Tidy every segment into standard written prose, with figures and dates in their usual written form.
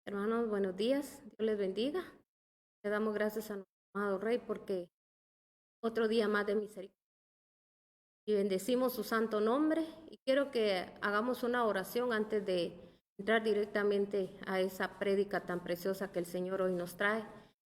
Hermanos, buenos días. Dios les bendiga. Le damos gracias a nuestro amado Rey porque otro día más de misericordia. Y bendecimos su santo nombre. Y quiero que hagamos una oración antes de entrar directamente a esa prédica tan preciosa que el Señor hoy nos trae.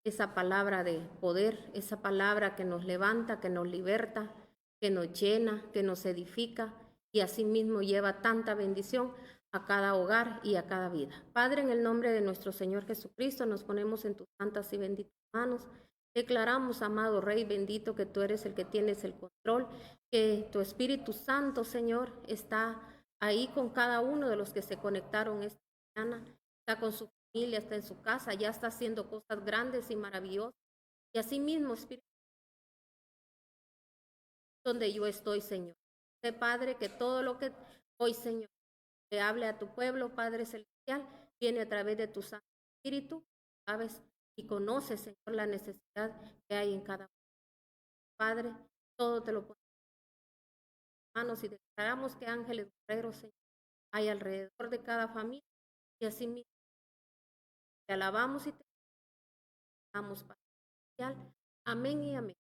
Esa palabra de poder, esa palabra que nos levanta, que nos liberta, que nos llena, que nos edifica y asimismo lleva tanta bendición a cada hogar y a cada vida. Padre, en el nombre de nuestro Señor Jesucristo, nos ponemos en tus santas y benditas manos. Declaramos, amado Rey bendito, que tú eres el que tienes el control, que tu Espíritu Santo, Señor, está ahí con cada uno de los que se conectaron esta mañana, está con su familia, está en su casa, ya está haciendo cosas grandes y maravillosas. Y así mismo, Espíritu, donde yo estoy, Señor. Sé, Padre, que todo lo que hoy, Señor, le hable a tu pueblo, Padre Celestial, viene a través de tu Santo Espíritu, sabes, y conoces, Señor, la necesidad que hay en cada uno. Padre, todo te lo ponemos en manos y declaramos que ángeles guerreros, Señor, hay alrededor de cada familia y así mismo te alabamos y te damos, Padre Celestial. Amén y amén.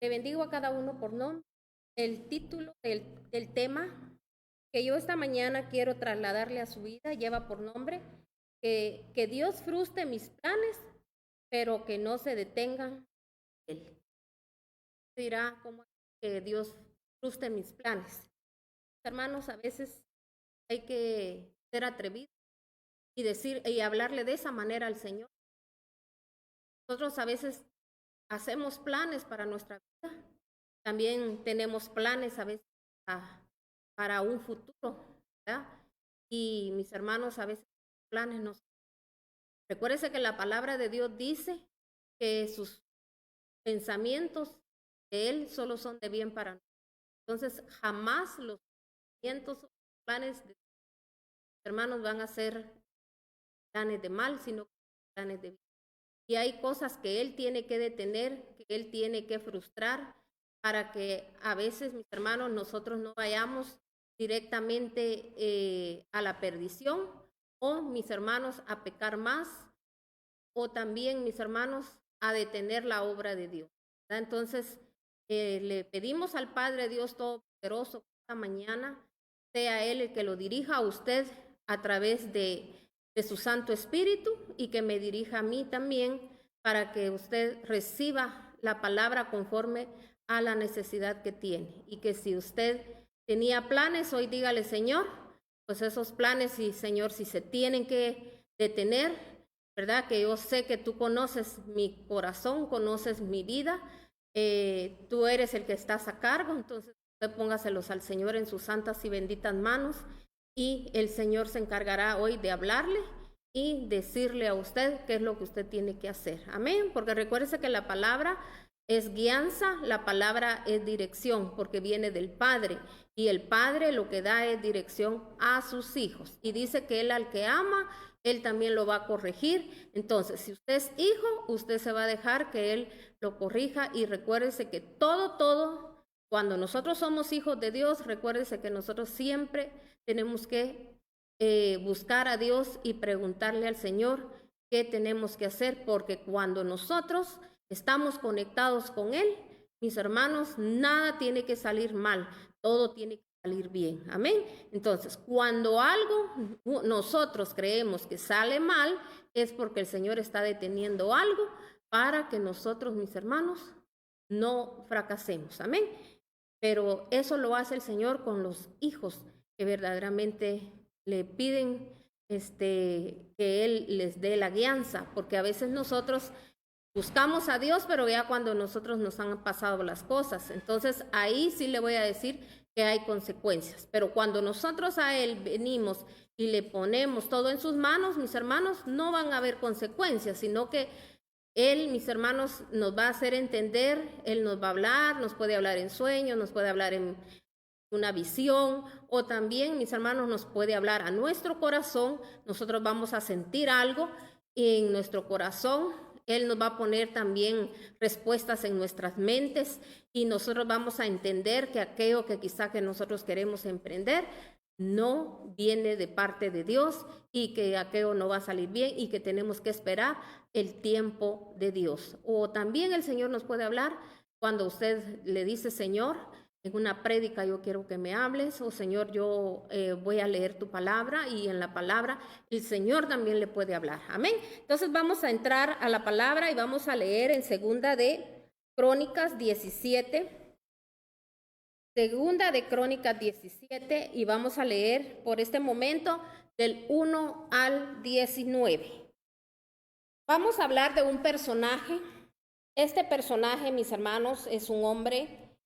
Te bendigo a cada uno por nombre. El título del tema que yo esta mañana quiero trasladarle a su vida lleva por nombre que Dios frustre mis planes, pero que no se detengan Él. Dirá cómo es que Dios frustre mis planes. Hermanos, a veces hay que ser atrevidos y decir y hablarle de esa manera al Señor. Nosotros a veces hacemos planes para nuestra vida. También tenemos planes a veces para un futuro, ¿verdad? Y mis hermanos, a veces planes nos... Recuérdese que la palabra de Dios dice que sus pensamientos de Él solo son de bien para nosotros. Entonces, jamás los pensamientos, planes de sus hermanos van a ser planes de mal, sino planes de bien. Y hay cosas que Él tiene que detener, que Él tiene que frustrar, para que a veces, mis hermanos, nosotros no vayamos directamente a la perdición, o mis hermanos a pecar más, o también, mis hermanos, a detener la obra de Dios, ¿verdad? Entonces, le pedimos al Padre Dios Todopoderoso que esta mañana sea Él el que lo dirija a usted a través de su Santo Espíritu y que me dirija a mí también para que usted reciba la palabra conforme a la necesidad que tiene. Y que si usted tenía planes, hoy dígale, Señor, pues esos planes, y Señor, si se tienen que detener, ¿verdad? Que yo sé que tú conoces mi corazón, conoces mi vida, tú eres el que estás a cargo, entonces usted póngaselos al Señor en sus santas y benditas manos y el Señor se encargará hoy de hablarle y decirle a usted qué es lo que usted tiene que hacer. Amén, porque recuérdese que la palabra es guianza, la palabra es dirección, porque viene del Padre, y el Padre lo que da es dirección a sus hijos, y dice que Él al que ama, Él también lo va a corregir. Entonces, si usted es hijo, usted se va a dejar que Él lo corrija, y recuérdese que todo, cuando nosotros somos hijos de Dios, recuérdese que nosotros siempre tenemos que buscar a Dios y preguntarle al Señor qué tenemos que hacer, porque cuando nosotros estamos conectados con Él, mis hermanos, nada tiene que salir mal, todo tiene que salir bien. Amén. Entonces, cuando algo nosotros creemos que sale mal, es porque el Señor está deteniendo algo para que nosotros, mis hermanos, no fracasemos. Amén. Pero eso lo hace el Señor con los hijos que verdaderamente le piden que Él les dé la guianza, porque a veces nosotros buscamos a Dios, pero ya cuando nosotros nos han pasado las cosas, entonces ahí sí le voy a decir que hay consecuencias. Pero cuando nosotros a Él venimos y le ponemos todo en sus manos, mis hermanos, no van a haber consecuencias, sino que Él, mis hermanos, nos va a hacer entender, Él nos va a hablar, nos puede hablar en sueños, nos puede hablar en una visión, o también, mis hermanos, nos puede hablar a nuestro corazón. Nosotros vamos a sentir algo en nuestro corazón. Él nos va a poner también respuestas en nuestras mentes y nosotros vamos a entender que aquello que quizá que nosotros queremos emprender, no viene de parte de Dios y que aquello no va a salir bien y que tenemos que esperar el tiempo de Dios. O también el Señor nos puede hablar cuando usted le dice, Señor, en una prédica yo quiero que me hables, o Señor, yo voy a leer tu palabra, y en la palabra el Señor también le puede hablar. Amén. Entonces vamos a entrar a la palabra y vamos a leer en Segunda de Crónicas 17. Segunda de Crónicas 17, y vamos a leer por este momento del 1 al 19. Vamos a hablar de un personaje. Este personaje, mis hermanos, es un hombre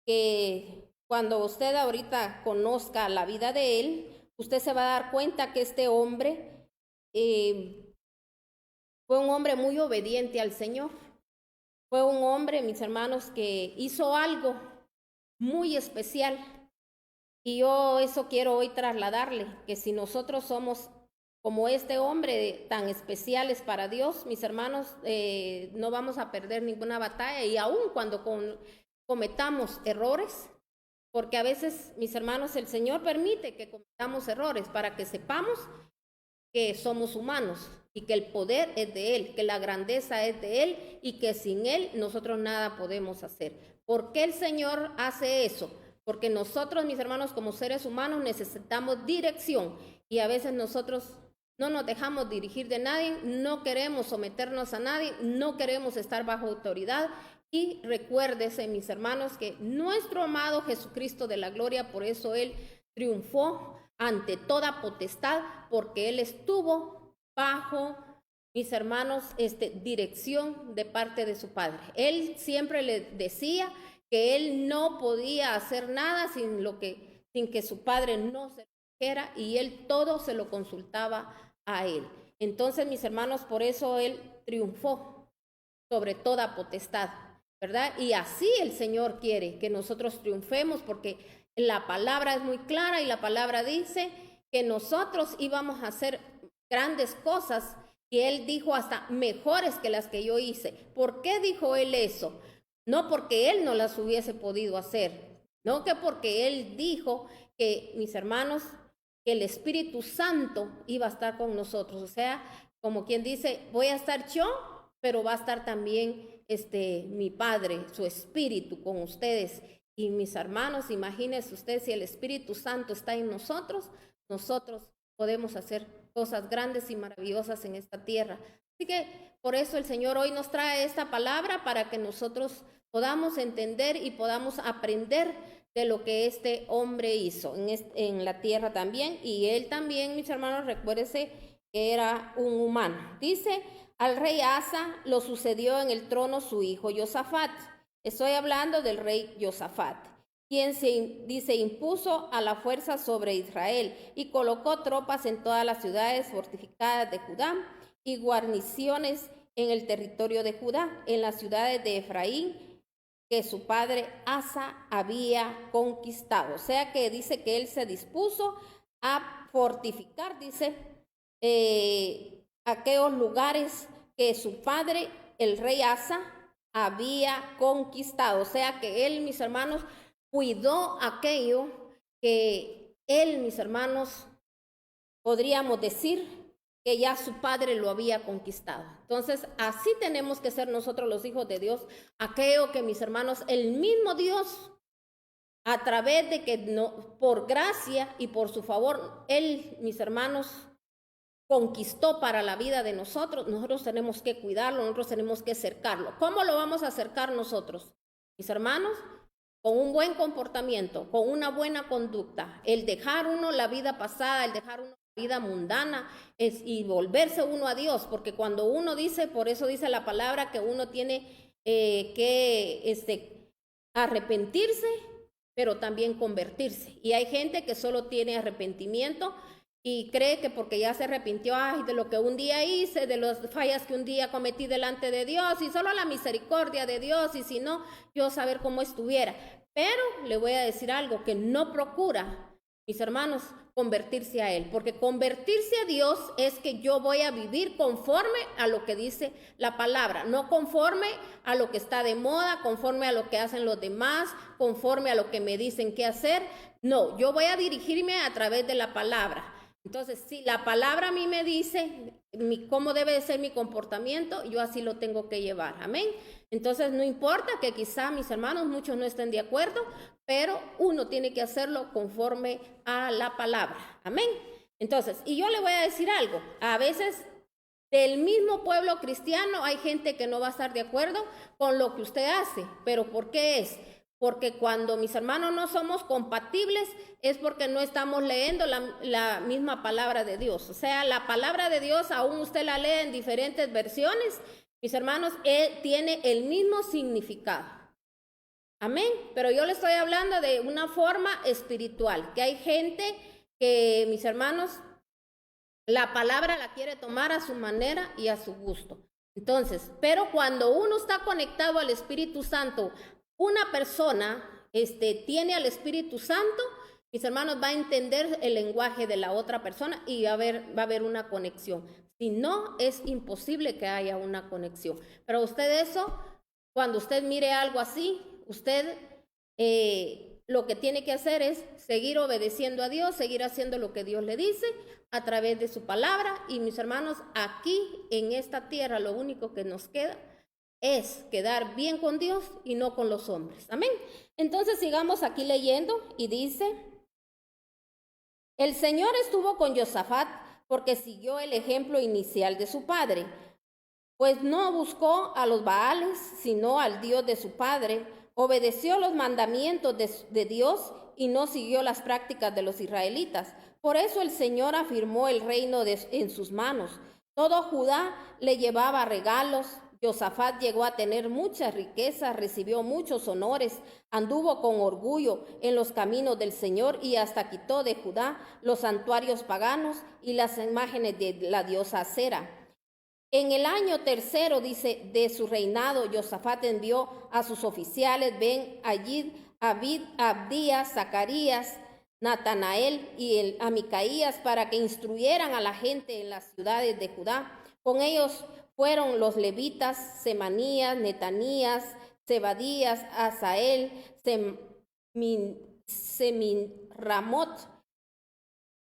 que cuando usted ahorita conozca la vida de él, usted se va a dar cuenta que este hombre fue un hombre muy obediente al Señor. Fue un hombre, mis hermanos, que hizo algo muy especial. Y yo eso quiero hoy trasladarle, que si nosotros somos como este hombre tan especiales para Dios, mis hermanos, no vamos a perder ninguna batalla, y aun cuando cometamos errores, porque a veces, mis hermanos, el Señor permite que cometamos errores para que sepamos que somos humanos y que el poder es de Él, que la grandeza es de Él y que sin Él nosotros nada podemos hacer. ¿Por qué el Señor hace eso? Porque nosotros, mis hermanos, como seres humanos necesitamos dirección, y a veces nosotros no nos dejamos dirigir de nadie, no queremos someternos a nadie, no queremos estar bajo autoridad. Y recuérdese, mis hermanos, que nuestro amado Jesucristo de la gloria, por eso Él triunfó ante toda potestad, porque Él estuvo bajo, mis hermanos, dirección de parte de su Padre. Él siempre le decía que Él no podía hacer nada sin que su Padre no se lo dijera, y Él todo se lo consultaba a Él. Entonces, mis hermanos, por eso Él triunfó sobre toda potestad, ¿verdad? Y así el Señor quiere que nosotros triunfemos, porque la palabra es muy clara, y la palabra dice que nosotros íbamos a hacer grandes cosas, y Él dijo hasta mejores que las que yo hice. ¿Por qué dijo Él eso? No porque Él no las hubiese podido hacer, no, que porque Él dijo que, mis hermanos, que el Espíritu Santo iba a estar con nosotros. O sea, como quien dice, voy a estar yo, pero va a estar también mi Padre, su Espíritu con ustedes. Y mis hermanos, imagínense ustedes, si el Espíritu Santo está en nosotros, nosotros podemos hacer cosas grandes y maravillosas en esta tierra. Así que por eso el Señor hoy nos trae esta palabra, para que nosotros podamos entender y podamos aprender de lo que este hombre hizo en la tierra también. Y él también, mis hermanos, recuérdese que era un humano. Dice, al rey Asa lo sucedió en el trono su hijo Josafat. Estoy hablando del rey Josafat, quien se impuso a la fuerza sobre Israel y colocó tropas en todas las ciudades fortificadas de Judá y guarniciones en el territorio de Judá, en las ciudades de Efraín, que su padre Asa había conquistado. O sea que dice que él se dispuso a fortificar, dice, aquellos lugares que su padre, el rey Asa, había conquistado. O sea que él, mis hermanos, cuidó aquello que él, mis hermanos, podríamos decir que ya su padre lo había conquistado. Entonces, así tenemos que ser nosotros los hijos de Dios. Aquello que, mis hermanos, el mismo Dios, a través de que no, por gracia y por su favor, Él, mis hermanos, conquistó para la vida de nosotros, nosotros tenemos que cuidarlo, nosotros tenemos que cercarlo. ¿Cómo lo vamos a acercar nosotros, mis hermanos? Con un buen comportamiento, con una buena conducta. El dejar uno la vida pasada, el dejar uno la vida mundana y volverse uno a Dios, porque cuando uno dice, por eso dice la palabra, que uno tiene que arrepentirse, pero también convertirse. Y hay gente que solo tiene arrepentimiento y cree que porque ya se arrepintió, ay, de lo que un día hice, de las fallas que un día cometí delante de Dios, y solo la misericordia de Dios, y si no, yo saber cómo estuviera. Pero le voy a decir algo, que no procura mis hermanos, convertirse a Él, porque convertirse a Dios es que yo voy a vivir conforme a lo que dice la palabra, no conforme a lo que está de moda, conforme a lo que hacen los demás, conforme a lo que me dicen qué hacer. No, yo voy a dirigirme a través de la palabra. Entonces, si la palabra a mí me dice cómo debe de ser mi comportamiento, yo así lo tengo que llevar. Amén. Entonces, no importa que quizá mis hermanos, muchos no estén de acuerdo, pero uno tiene que hacerlo conforme a la palabra. Amén. Entonces, y yo le voy a decir algo. A veces del mismo pueblo cristiano hay gente que no va a estar de acuerdo con lo que usted hace. ¿Pero por qué es? Porque cuando mis hermanos no somos compatibles es porque no estamos leyendo la misma palabra de Dios. O sea, la palabra de Dios, aún usted la lee en diferentes versiones, mis hermanos, tiene el mismo significado. Amén. Pero yo le estoy hablando de una forma espiritual, que hay gente que, mis hermanos, la palabra la quiere tomar a su manera y a su gusto. Entonces, pero cuando uno está conectado al Espíritu Santo, una persona tiene al Espíritu Santo, mis hermanos, va a entender el lenguaje de la otra persona y va a haber una conexión. Si no, es imposible que haya una conexión. Pero usted eso, cuando usted mire algo así, usted lo que tiene que hacer es seguir obedeciendo a Dios, seguir haciendo lo que Dios le dice a través de su palabra. Y mis hermanos, aquí en esta tierra lo único que nos queda es quedar bien con Dios y no con los hombres. Amén. Entonces sigamos aquí leyendo y dice: el Señor estuvo con Josafat porque siguió el ejemplo inicial de su padre, pues no buscó a los Baales, sino al Dios de su padre, obedeció los mandamientos de Dios y no siguió las prácticas de los israelitas. Por eso el Señor afirmó el reino en sus manos. Todo Judá le llevaba regalos. Josafat llegó a tener muchas riquezas, recibió muchos honores, anduvo con orgullo en los caminos del Señor y hasta quitó de Judá los santuarios paganos y las imágenes de la diosa Acera. En el año tercero, dice, de su reinado, Josafat envió a sus oficiales Ben-Ayid, Abdías, Zacarías, Natanael y a Micaías para que instruyeran a la gente en las ciudades de Judá. Con ellos fueron los levitas, Semanías, Netanías, Zebadías, Asael, Seminramot,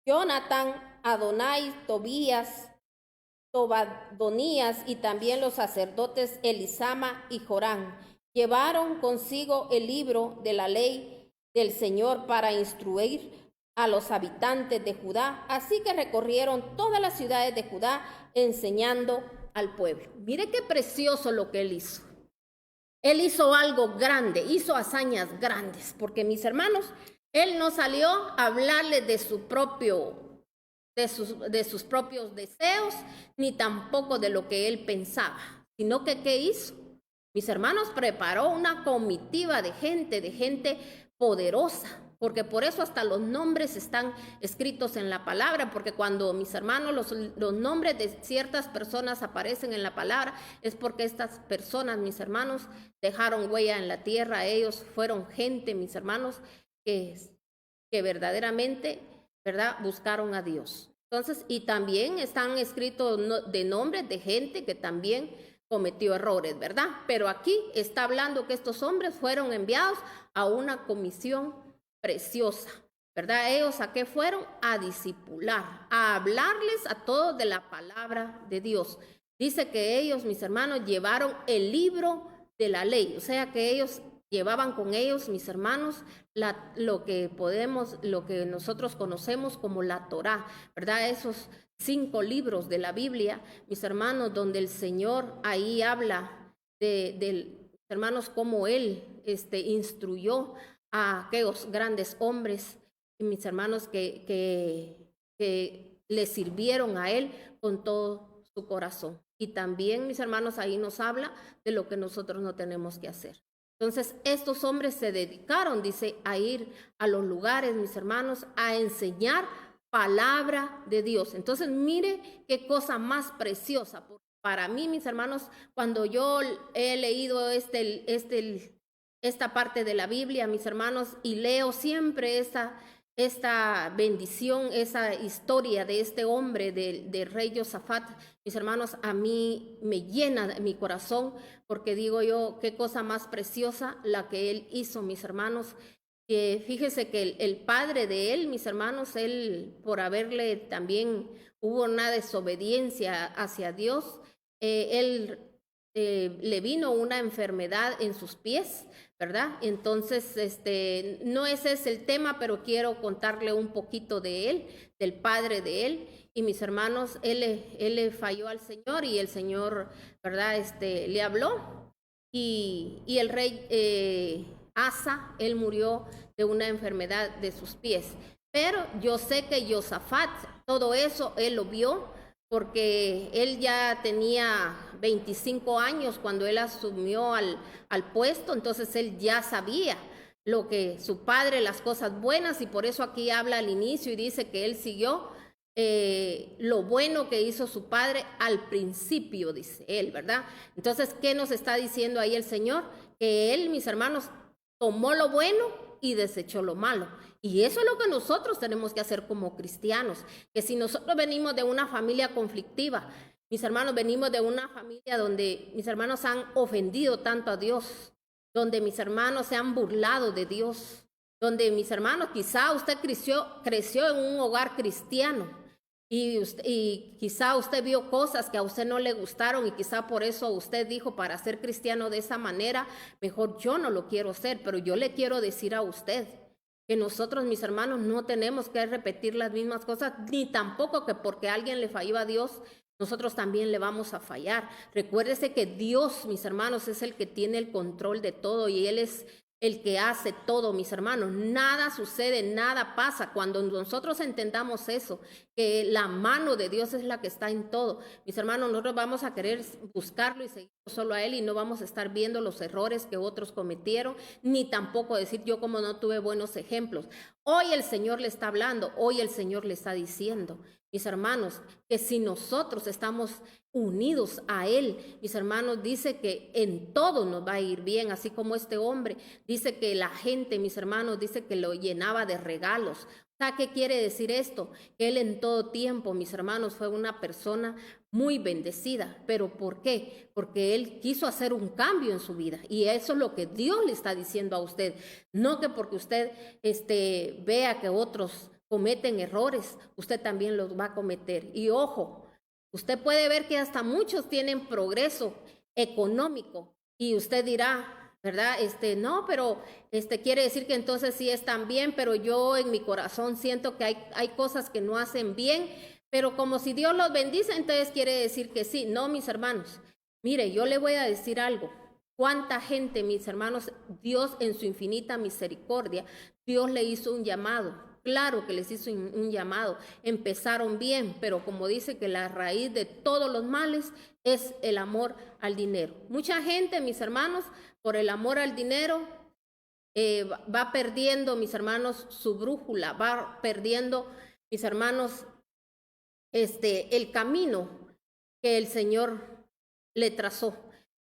Jonathan, Adonai, Tobías, Tobadonías y también los sacerdotes Elisama y Jorán. Llevaron consigo el libro de la ley del Señor para instruir a los habitantes de Judá. Así que recorrieron todas las ciudades de Judá enseñando al pueblo. Mire qué precioso lo que él hizo. Él hizo algo grande, hizo hazañas grandes, porque mis hermanos, él no salió a hablarles de sus propios deseos, ni tampoco de lo que él pensaba, sino que ¿qué hizo? Mis hermanos, preparó una comitiva de gente poderosa, porque por eso hasta los nombres están escritos en la palabra, porque cuando, mis hermanos, los nombres de ciertas personas aparecen en la palabra, es porque estas personas, mis hermanos, dejaron huella en la tierra. Ellos fueron gente, mis hermanos, que verdaderamente, ¿verdad?, buscaron a Dios. Entonces, y también están escritos de nombres de gente que también cometió errores, ¿verdad? Pero aquí está hablando que estos hombres fueron enviados a una comisión preciosa, ¿verdad? Ellos ¿a qué fueron? A discipular, a hablarles a todos de la palabra de Dios. Dice que ellos, mis hermanos, llevaron el libro de la ley, o sea que ellos llevaban con ellos, mis hermanos, lo que nosotros conocemos como la Torá, ¿verdad? Esos 5 libros de la Biblia, mis hermanos, donde el Señor ahí habla de hermanos, cómo Él instruyó a aquellos grandes hombres, mis hermanos, que le sirvieron a Él con todo su corazón. Y también, mis hermanos, ahí nos habla de lo que nosotros no tenemos que hacer. Entonces, estos hombres se dedicaron, dice, a ir a los lugares, mis hermanos, a enseñar palabra de Dios. Entonces, mire qué cosa más preciosa. Para mí, mis hermanos, cuando yo he leído esta parte de la Biblia, mis hermanos, y leo siempre esta bendición, esa historia de este hombre, del rey Josafat, mis hermanos, a mí me llena mi corazón, porque digo yo, qué cosa más preciosa la que él hizo, mis hermanos. Que fíjese que el padre de él, mis hermanos, él por haberle también, hubo una desobediencia hacia Dios, él le vino una enfermedad en sus pies, ¿verdad? Entonces, no ese es el tema, pero quiero contarle un poquito de él, del padre de él. Y mis hermanos, él le falló al Señor y el Señor, ¿verdad? Le habló y el rey Asa, él murió de una enfermedad de sus pies. Pero yo sé que Josafat, todo eso, él lo vio, porque él ya tenía 25 años cuando él asumió al puesto, entonces él ya sabía lo que su padre, las cosas buenas, y por eso aquí habla al inicio y dice que él siguió lo bueno que hizo su padre al principio, dice él, ¿verdad? Entonces, ¿qué nos está diciendo ahí el Señor? Que él, mis hermanos, tomó lo bueno y desechó lo malo. Y eso es lo que nosotros tenemos que hacer como cristianos, que si nosotros venimos de una familia conflictiva, mis hermanos, venimos de una familia donde mis hermanos han ofendido tanto a Dios, donde mis hermanos se han burlado de Dios, donde mis hermanos, quizá usted creció en un hogar cristiano, y quizá usted vio cosas que a usted no le gustaron y quizá por eso usted dijo, para ser cristiano de esa manera, mejor yo no lo quiero ser. Pero yo le quiero decir a usted que nosotros, mis hermanos, no tenemos que repetir las mismas cosas, ni tampoco que porque alguien le falló a Dios, nosotros también le vamos a fallar. Recuérdese que Dios, mis hermanos, es el que tiene el control de todo y Él es el que hace todo, mis hermanos. Nada sucede, nada pasa. Cuando nosotros entendamos eso, que la mano de Dios es la que está en todo, mis hermanos, nosotros vamos a querer buscarlo y seguir solo a Él y no vamos a estar viendo los errores que otros cometieron, ni tampoco decir yo como no tuve buenos ejemplos. Hoy el Señor le está hablando, hoy el Señor le está diciendo, mis hermanos, que si nosotros estamos unidos a Él, mis hermanos, dice que en todo nos va a ir bien, así como este hombre, dice que la gente, mis hermanos, dice que lo llenaba de regalos. O sea, ¿qué quiere decir esto? Que él en todo tiempo, mis hermanos, fue una persona muy bendecida. ¿Pero por qué? Porque él quiso hacer un cambio en su vida. Y eso es lo que Dios le está diciendo a usted. No que porque usted vea que otros cometen errores, usted también los va a cometer. Y ojo, usted puede ver que hasta muchos tienen progreso económico y usted dirá, ¿verdad? No, pero quiere decir que entonces sí están bien, pero yo en mi corazón siento que hay cosas que no hacen bien, pero como si Dios los bendice, entonces quiere decir que sí. No, mis hermanos, mire, yo le voy a decir algo. ¿Cuánta gente, mis hermanos, Dios en su infinita misericordia, Dios le hizo un llamado? Claro que les hizo un llamado, empezaron bien, pero como dice que la raíz de todos los males es el amor al dinero. Mucha gente, mis hermanos, por el amor al dinero, va perdiendo, mis hermanos, su brújula, va perdiendo, mis hermanos, el camino que el Señor le trazó.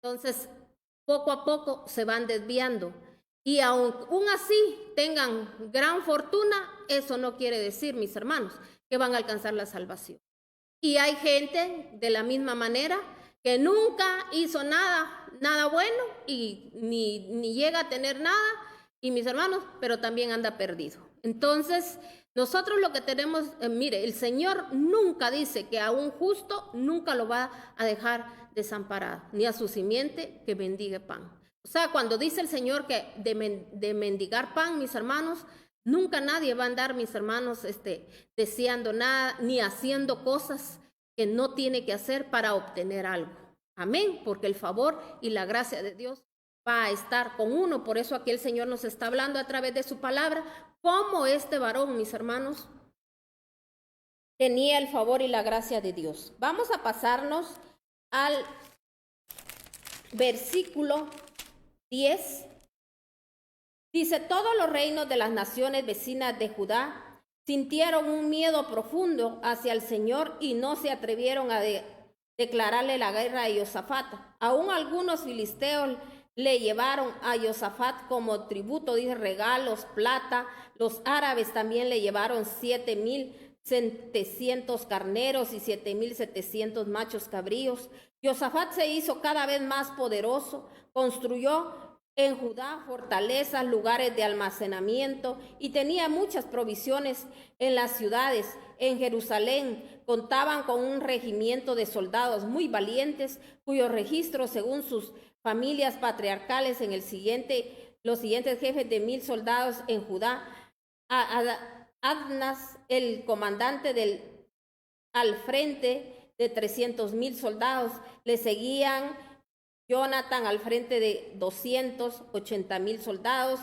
Entonces, poco a poco se van desviando. Y aún así tengan gran fortuna, eso no quiere decir, mis hermanos, que van a alcanzar la salvación. Y hay gente de la misma manera que nunca hizo nada bueno y ni llega a tener nada, y mis hermanos, pero también anda perdido. Entonces, nosotros lo que tenemos, mire, el Señor nunca dice que a un justo nunca lo va a dejar desamparado, ni a su simiente que mendigue pan. O sea, cuando dice el Señor que de mendigar pan, mis hermanos, nunca nadie va a andar, mis hermanos, deseando nada, ni haciendo cosas que no tiene que hacer para obtener algo. Amén, porque el favor y la gracia de Dios va a estar con uno. Por eso aquí el Señor nos está hablando a través de su palabra, cómo este varón, mis hermanos, tenía el favor y la gracia de Dios. Vamos a pasarnos al versículo 10. Dice, todos los reinos de las naciones vecinas de Judá sintieron un miedo profundo hacia el Señor y no se atrevieron a declararle la guerra a Josafat. Aún algunos filisteos le llevaron a Josafat como tributo, dice, regalos, plata. Los árabes también le llevaron 7,700 carneros y 7,700 machos cabríos. Josafat se hizo cada vez más poderoso, construyó en Judá fortalezas, lugares de almacenamiento y tenía muchas provisiones en las ciudades. En Jerusalén contaban con un regimiento de soldados muy valientes, cuyos registros, según sus familias patriarcales, los siguientes jefes de 1,000 soldados en Judá: Adnas, el comandante al frente de 300,000 soldados, le seguían Jonathan al frente de 280,000 soldados,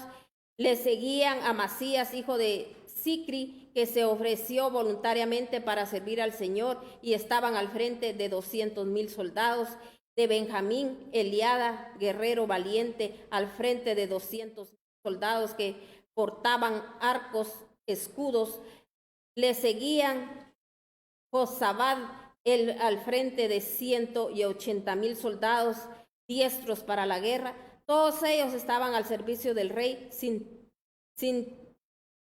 le seguían Amasías, hijo de Sicri, que se ofreció voluntariamente para servir al Señor, y estaban al frente de 200,000 soldados. De Benjamín, Eliada, guerrero valiente, al frente de 200,000 soldados que portaban arcos, escudos. Le seguían Josabad, al frente de 180,000 soldados diestros para la guerra. Todos ellos estaban al servicio del rey, sin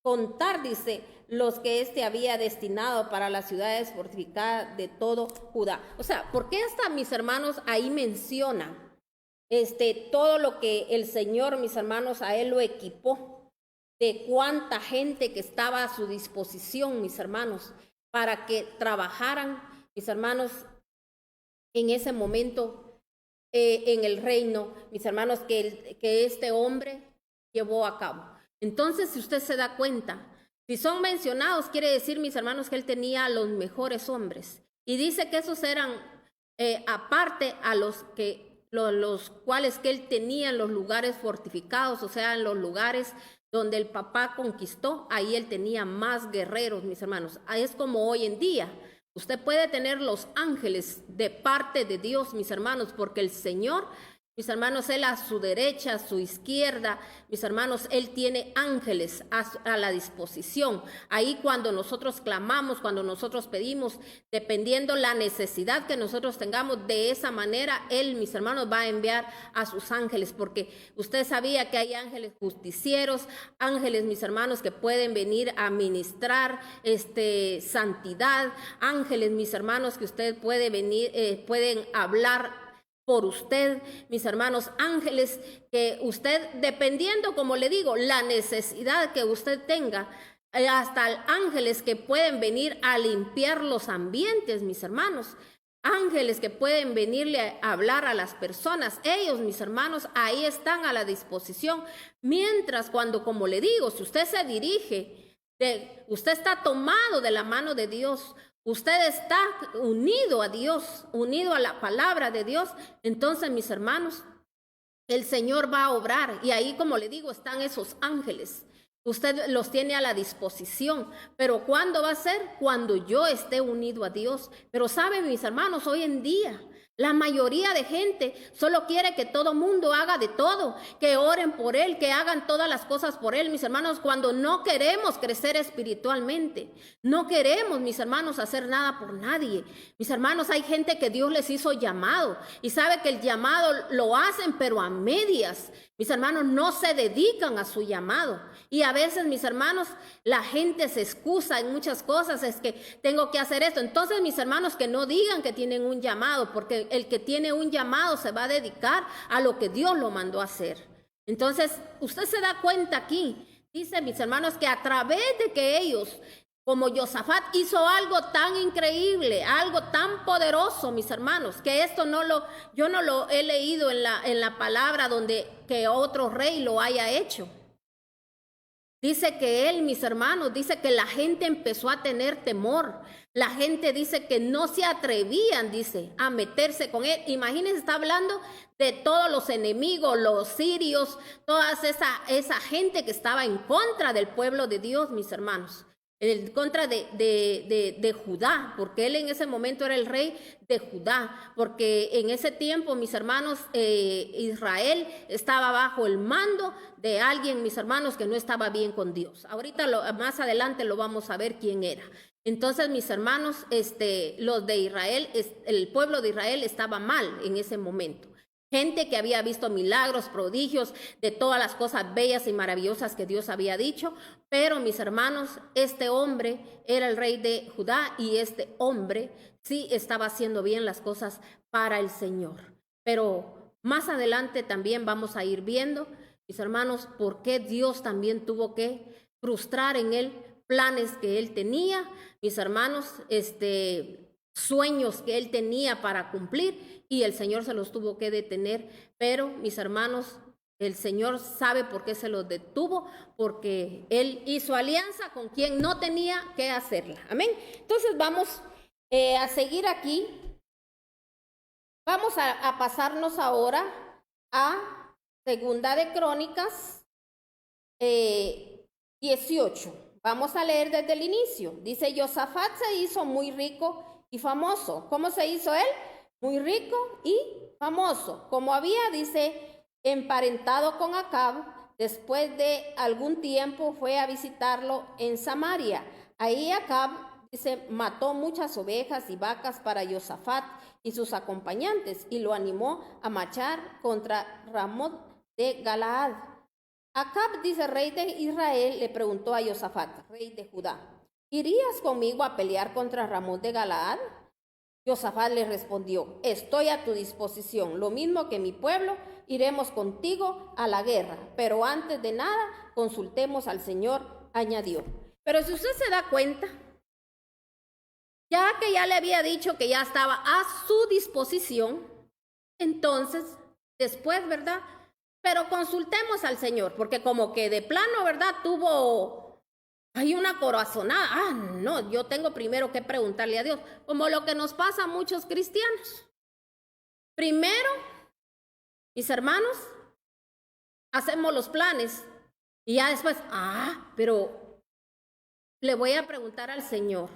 contar, dice, los que éste había destinado para las ciudades fortificadas de todo Judá. O sea, ¿por qué hasta, mis hermanos, ahí menciona todo lo que el Señor, mis hermanos, a él lo equipó? De cuánta gente que estaba a su disposición, mis hermanos, para que trabajaran, mis hermanos, en ese momento en el reino, mis hermanos, que este hombre llevó a cabo. Entonces, si usted se da cuenta, si son mencionados, quiere decir, mis hermanos, que él tenía a los mejores hombres. Y dice que esos eran aparte a los cuales que él tenía en los lugares fortificados, o sea, en los lugares donde el papá conquistó, ahí él tenía más guerreros, mis hermanos. Es como hoy en día. Usted puede tener los ángeles de parte de Dios, mis hermanos, porque el Señor, mis hermanos, él a su derecha, a su izquierda, mis hermanos, él tiene ángeles a la disposición. Ahí cuando nosotros clamamos, cuando nosotros pedimos, dependiendo la necesidad que nosotros tengamos, de esa manera él, mis hermanos, va a enviar a sus ángeles, porque usted sabía que hay ángeles justicieros, ángeles, mis hermanos, que pueden venir a ministrar santidad, ángeles, mis hermanos, que usted puede venir, pueden hablar por usted, mis hermanos, ángeles que usted, dependiendo, como le digo, la necesidad que usted tenga, hasta ángeles que pueden venir a limpiar los ambientes, mis hermanos, ángeles que pueden venirle a hablar a las personas. Ellos, mis hermanos, ahí están a la disposición. Mientras, cuando, como le digo, si usted se dirige, usted está tomado de la mano de Dios, usted está unido a Dios, unido a la palabra de Dios, entonces, mis hermanos, el Señor va a obrar. Y ahí, como le digo, están esos ángeles. Usted los tiene a la disposición. Pero ¿cuándo va a ser? Cuando yo esté unido a Dios. Pero saben, mis hermanos, hoy en día la mayoría de gente solo quiere que todo mundo haga de todo, que oren por él, que hagan todas las cosas por él, mis hermanos, cuando no queremos crecer espiritualmente. No queremos, mis hermanos, hacer nada por nadie. Mis hermanos, hay gente que Dios les hizo llamado y sabe que el llamado lo hacen, pero a medias. Mis hermanos, no se dedican a su llamado. Y a veces, mis hermanos, la gente se excusa en muchas cosas, es que tengo que hacer esto. Entonces, mis hermanos, que no digan que tienen un llamado, porque el que tiene un llamado se va a dedicar a lo que Dios lo mandó a hacer. Entonces, usted se da cuenta aquí, dice, mis hermanos, que a través de que ellos, como Josafat, hizo algo tan increíble, algo tan poderoso, mis hermanos, que esto yo no lo he leído en la palabra donde que otro rey lo haya hecho. Dice que él, mis hermanos, dice que la gente empezó a tener temor. La gente dice que no se atrevían, dice, a meterse con él. Imagínense, está hablando de todos los enemigos, los sirios, toda esa gente que estaba en contra del pueblo de Dios, mis hermanos. En contra de Judá, porque él en ese momento era el rey de Judá, porque en ese tiempo, mis hermanos, Israel estaba bajo el mando de alguien, mis hermanos, que no estaba bien con Dios. Ahorita más adelante lo vamos a ver quién era. Entonces, mis hermanos, los de Israel, el pueblo de Israel estaba mal en ese momento. gente que había visto milagros, prodigios, de todas las cosas bellas y maravillosas que Dios había dicho. Pero mis hermanos, este hombre era el rey de Judá y este hombre sí estaba haciendo bien las cosas para el Señor. Pero más adelante también vamos a ir viendo, mis hermanos, por qué Dios también tuvo que frustrar en él planes que él tenía, mis hermanos, sueños que él tenía para cumplir, y el Señor se los tuvo que detener. Pero mis hermanos, el Señor sabe por qué se los detuvo, porque él hizo alianza con quien no tenía que hacerla. Amén. Entonces vamos a seguir aquí. Vamos a pasarnos ahora a Segunda de Crónicas 18. Vamos a leer desde el inicio. Dice: Josafat se hizo muy rico y famoso. ¿Cómo se hizo él? Muy rico y famoso. Como había, dice, emparentado con Acab, después de algún tiempo fue a visitarlo en Samaria. Ahí Acab, dice, mató muchas ovejas y vacas para Josafat y sus acompañantes, y lo animó a marchar contra Ramot de Galaad. Acab, dice, rey de Israel, le preguntó a Josafat, rey de Judá: ¿irías conmigo a pelear contra Ramot de Galaad? Josafat le respondió: estoy a tu disposición, lo mismo que mi pueblo, iremos contigo a la guerra, pero antes de nada consultemos al Señor, añadió. Pero si usted se da cuenta, ya que ya le había dicho que ya estaba a su disposición, entonces después, ¿verdad? Pero consultemos al Señor, porque como que de plano, ¿verdad? Hay una corazonada. No, yo tengo primero que preguntarle a Dios, como lo que nos pasa a muchos cristianos. Primero, mis hermanos, hacemos los planes y ya después, pero le voy a preguntar al Señor.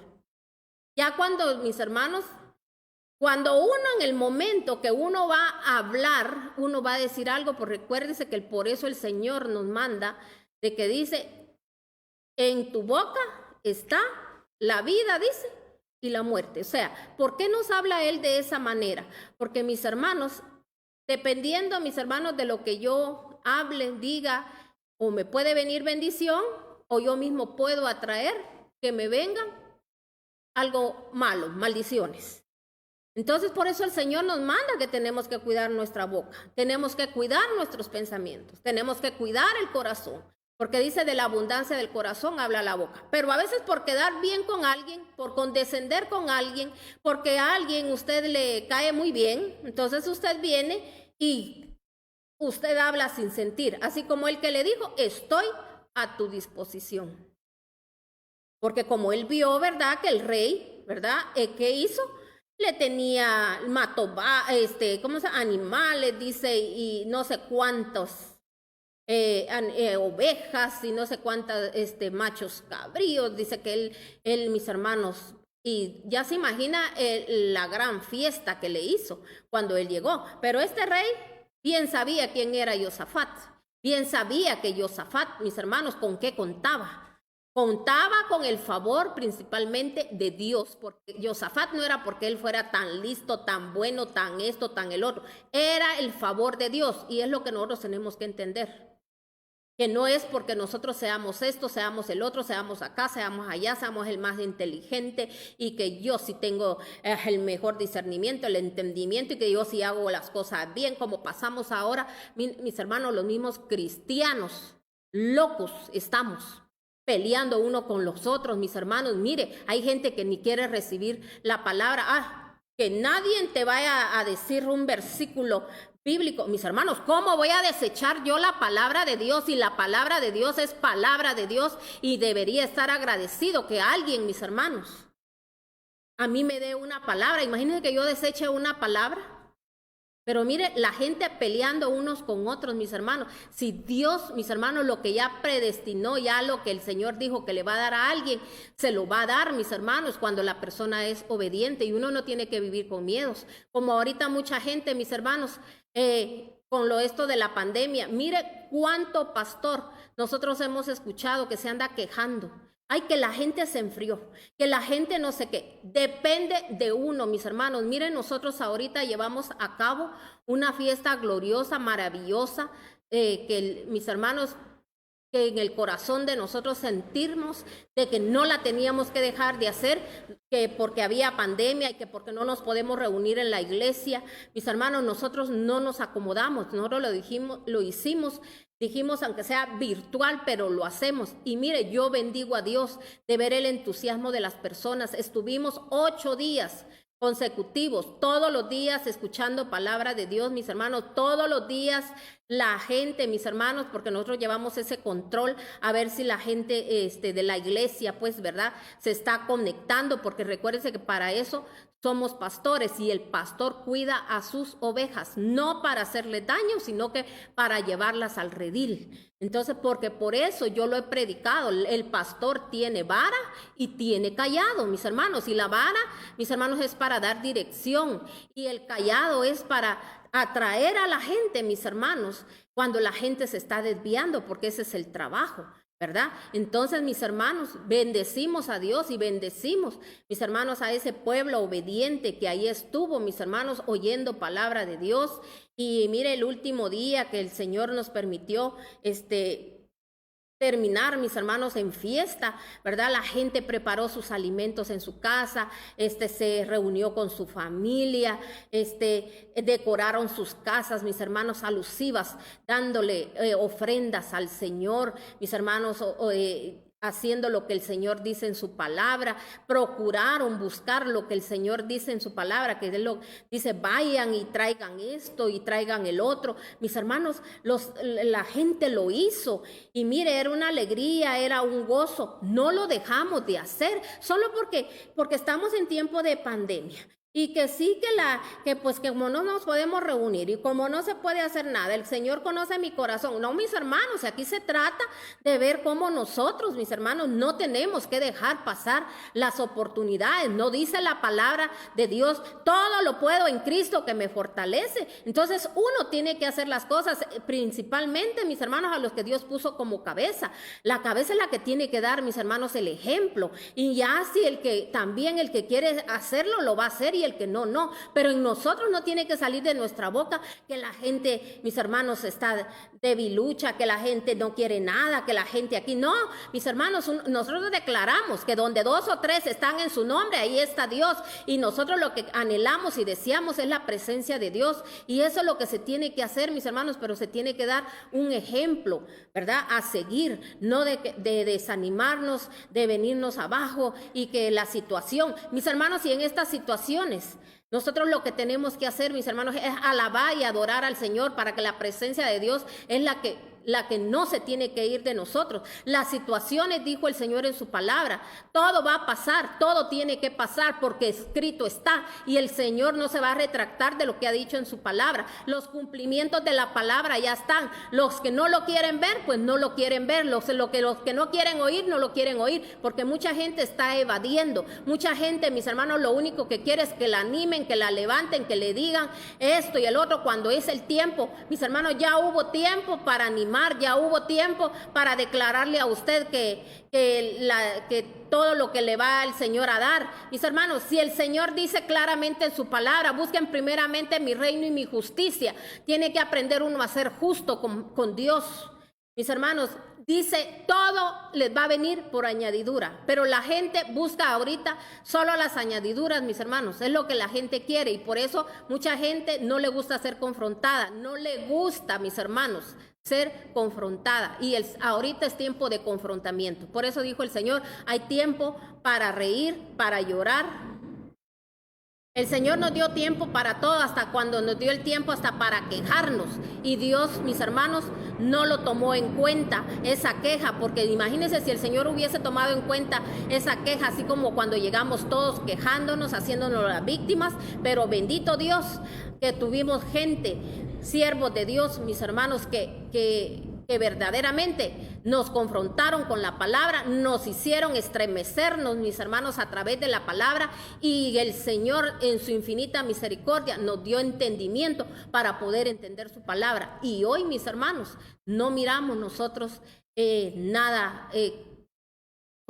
Ya cuando, mis hermanos, cuando uno en el momento que uno va a hablar, uno va a decir algo, pues recuérdense que por eso el Señor nos manda, de que dice: en tu boca está la vida, dice, y la muerte. O sea, ¿por qué nos habla Él de esa manera? Porque, mis hermanos, dependiendo, mis hermanos, de lo que yo hable, diga, o me puede venir bendición, o yo mismo puedo atraer que me vengan algo malo, maldiciones. Entonces, por eso el Señor nos manda que tenemos que cuidar nuestra boca, tenemos que cuidar nuestros pensamientos, tenemos que cuidar el corazón, porque dice: de la abundancia del corazón habla la boca. Pero a veces por quedar bien con alguien, por condescender con alguien, porque a alguien usted le cae muy bien, entonces usted viene y usted habla sin sentir, así como el que le dijo: estoy a tu disposición. Porque como él vio, ¿verdad?, que el rey, ¿verdad?, ¿qué hizo? Le mató, animales, dice, y no sé cuántos, ovejas y no sé cuántas, machos cabríos, dice que él, mis hermanos, y ya se imagina la gran fiesta que le hizo cuando él llegó. Pero este rey bien sabía quién era Josafat, bien sabía que Josafat, mis hermanos, con qué contaba. Contaba con el favor principalmente de Dios, porque Josafat no era porque él fuera tan listo, tan bueno, tan esto, tan el otro. Era el favor de Dios, y es lo que nosotros tenemos que entender. Que no es porque nosotros seamos esto, seamos el otro, seamos acá, seamos allá, seamos el más inteligente, y que yo sí tengo el mejor discernimiento, el entendimiento, y que yo sí hago las cosas bien, como pasamos ahora, mis hermanos, los mismos cristianos, locos estamos, peleando uno con los otros, mis hermanos. Mire, hay gente que ni quiere recibir la palabra. Que nadie te vaya a decir un versículo bíblico. Mis hermanos, ¿cómo voy a desechar yo la palabra de Dios? Y la palabra de Dios es palabra de Dios, y debería estar agradecido que alguien, mis hermanos, a mí me dé una palabra. Imagínense que yo deseche una palabra. Pero mire, la gente peleando unos con otros, mis hermanos. Si Dios, mis hermanos, lo que ya predestinó, ya lo que el Señor dijo que le va a dar a alguien, se lo va a dar, mis hermanos, cuando la persona es obediente, y uno no tiene que vivir con miedos. Como ahorita mucha gente, mis hermanos, con esto de la pandemia, mire cuánto pastor nosotros hemos escuchado que se anda quejando. Ay, que la gente se enfrió, que la gente no sé qué. Depende de uno, mis hermanos. Miren, nosotros ahorita llevamos a cabo una fiesta gloriosa, maravillosa, mis hermanos, que en el corazón de nosotros sentirnos de que no la teníamos que dejar de hacer, que porque había pandemia y que porque no nos podemos reunir en la iglesia. Mis hermanos, nosotros no nos acomodamos, nosotros lo hicimos, dijimos aunque sea virtual, pero lo hacemos. Y mire, yo bendigo a Dios de ver el entusiasmo de las personas. Estuvimos 8 días consecutivos, todos los días escuchando palabra de Dios, mis hermanos, todos los días la gente, mis hermanos, porque nosotros llevamos ese control a ver si la gente de la iglesia, pues, ¿verdad?, se está conectando, porque recuérdense que para eso somos pastores y el pastor cuida a sus ovejas, no para hacerle daño, sino que para llevarlas al redil. Entonces, porque por eso yo lo he predicado, el pastor tiene vara y tiene callado, mis hermanos, y la vara, mis hermanos, es para dar dirección y el callado es para atraer a la gente, mis hermanos, cuando la gente se está desviando, porque ese es el trabajo, ¿verdad? Entonces, mis hermanos, bendecimos a Dios y bendecimos, mis hermanos, a ese pueblo obediente que ahí estuvo, mis hermanos, oyendo palabra de Dios. Y mire, el último día que el Señor nos permitió terminar, mis hermanos, en fiesta, ¿verdad? La gente preparó sus alimentos en su casa, se reunió con su familia, decoraron sus casas, mis hermanos, alusivas, dándole ofrendas al Señor, mis hermanos, haciendo lo que el Señor dice en su palabra, procuraron buscar lo que el Señor dice en su palabra, que Él dice, vayan y traigan esto y traigan el otro. Mis hermanos, la gente lo hizo y mire, era una alegría, era un gozo. No lo dejamos de hacer solo porque estamos en tiempo de pandemia. Y que sí, que como no nos podemos reunir y como no se puede hacer nada, el Señor conoce mi corazón. No, mis hermanos, aquí se trata de ver cómo nosotros, mis hermanos, no tenemos que dejar pasar las oportunidades. No dice la palabra de Dios, todo lo puedo en Cristo que me fortalece. Entonces uno tiene que hacer las cosas, principalmente, mis hermanos, a los que Dios puso como cabeza. La cabeza es la que tiene que dar, mis hermanos, el ejemplo. Y ya si el que quiere hacerlo, lo va a hacer, y el que no, no. Pero en nosotros no tiene que salir de nuestra boca que la gente, mis hermanos, está debilucha, que la gente no quiere nada, que la gente aquí no. Mis hermanos, nosotros declaramos que donde 2 o 3 están en su nombre, ahí está Dios. Y nosotros lo que anhelamos y deseamos es la presencia de Dios. Y eso es lo que se tiene que hacer, mis hermanos, pero se tiene que dar un ejemplo, ¿verdad?, a seguir, no de desanimarnos, de venirnos abajo y que la situación, mis hermanos, y en estas situaciones, nosotros lo que tenemos que hacer, mis hermanos, es alabar y adorar al Señor, para que la presencia de Dios es la que no se tiene que ir de nosotros. Las situaciones, dijo el Señor en su palabra, todo va a pasar, todo tiene que pasar porque escrito está, y el Señor no se va a retractar de lo que ha dicho en su palabra. Los cumplimientos de la palabra ya están. Los que no lo quieren ver, pues no lo quieren ver. Los que no quieren oír, no lo quieren oír, porque mucha gente está evadiendo. Mucha gente, mis hermanos, lo único que quiere es que la animen, que la levanten, que le digan esto y el otro, cuando es el tiempo. Mis hermanos, ya hubo tiempo para animar, ya hubo tiempo para declararle a usted que todo lo que le va el Señor a dar. Mis hermanos, si el Señor dice claramente en su palabra, busquen primeramente mi reino y mi justicia, tiene que aprender uno a ser justo con Dios. Mis hermanos, dice, todo les va a venir por añadidura, pero la gente busca ahorita solo las añadiduras, mis hermanos, es lo que la gente quiere, y por eso mucha gente no le gusta ser confrontada, no le gusta, mis hermanos, ser confrontada, y ahorita es tiempo de confrontamiento. Por eso dijo el Señor, hay tiempo para reír, para llorar. El Señor nos dio tiempo para todo, hasta cuando nos dio el tiempo hasta para quejarnos, y Dios, mis hermanos, no lo tomó en cuenta esa queja, porque imagínense si el Señor hubiese tomado en cuenta esa queja, así como cuando llegamos todos quejándonos, haciéndonos las víctimas. Pero bendito Dios que tuvimos gente, siervos de Dios, mis hermanos, que verdaderamente nos confrontaron con la palabra, nos hicieron estremecernos, mis hermanos, a través de la palabra, y el Señor en su infinita misericordia nos dio entendimiento para poder entender su palabra. Y hoy, mis hermanos, no miramos nosotros nada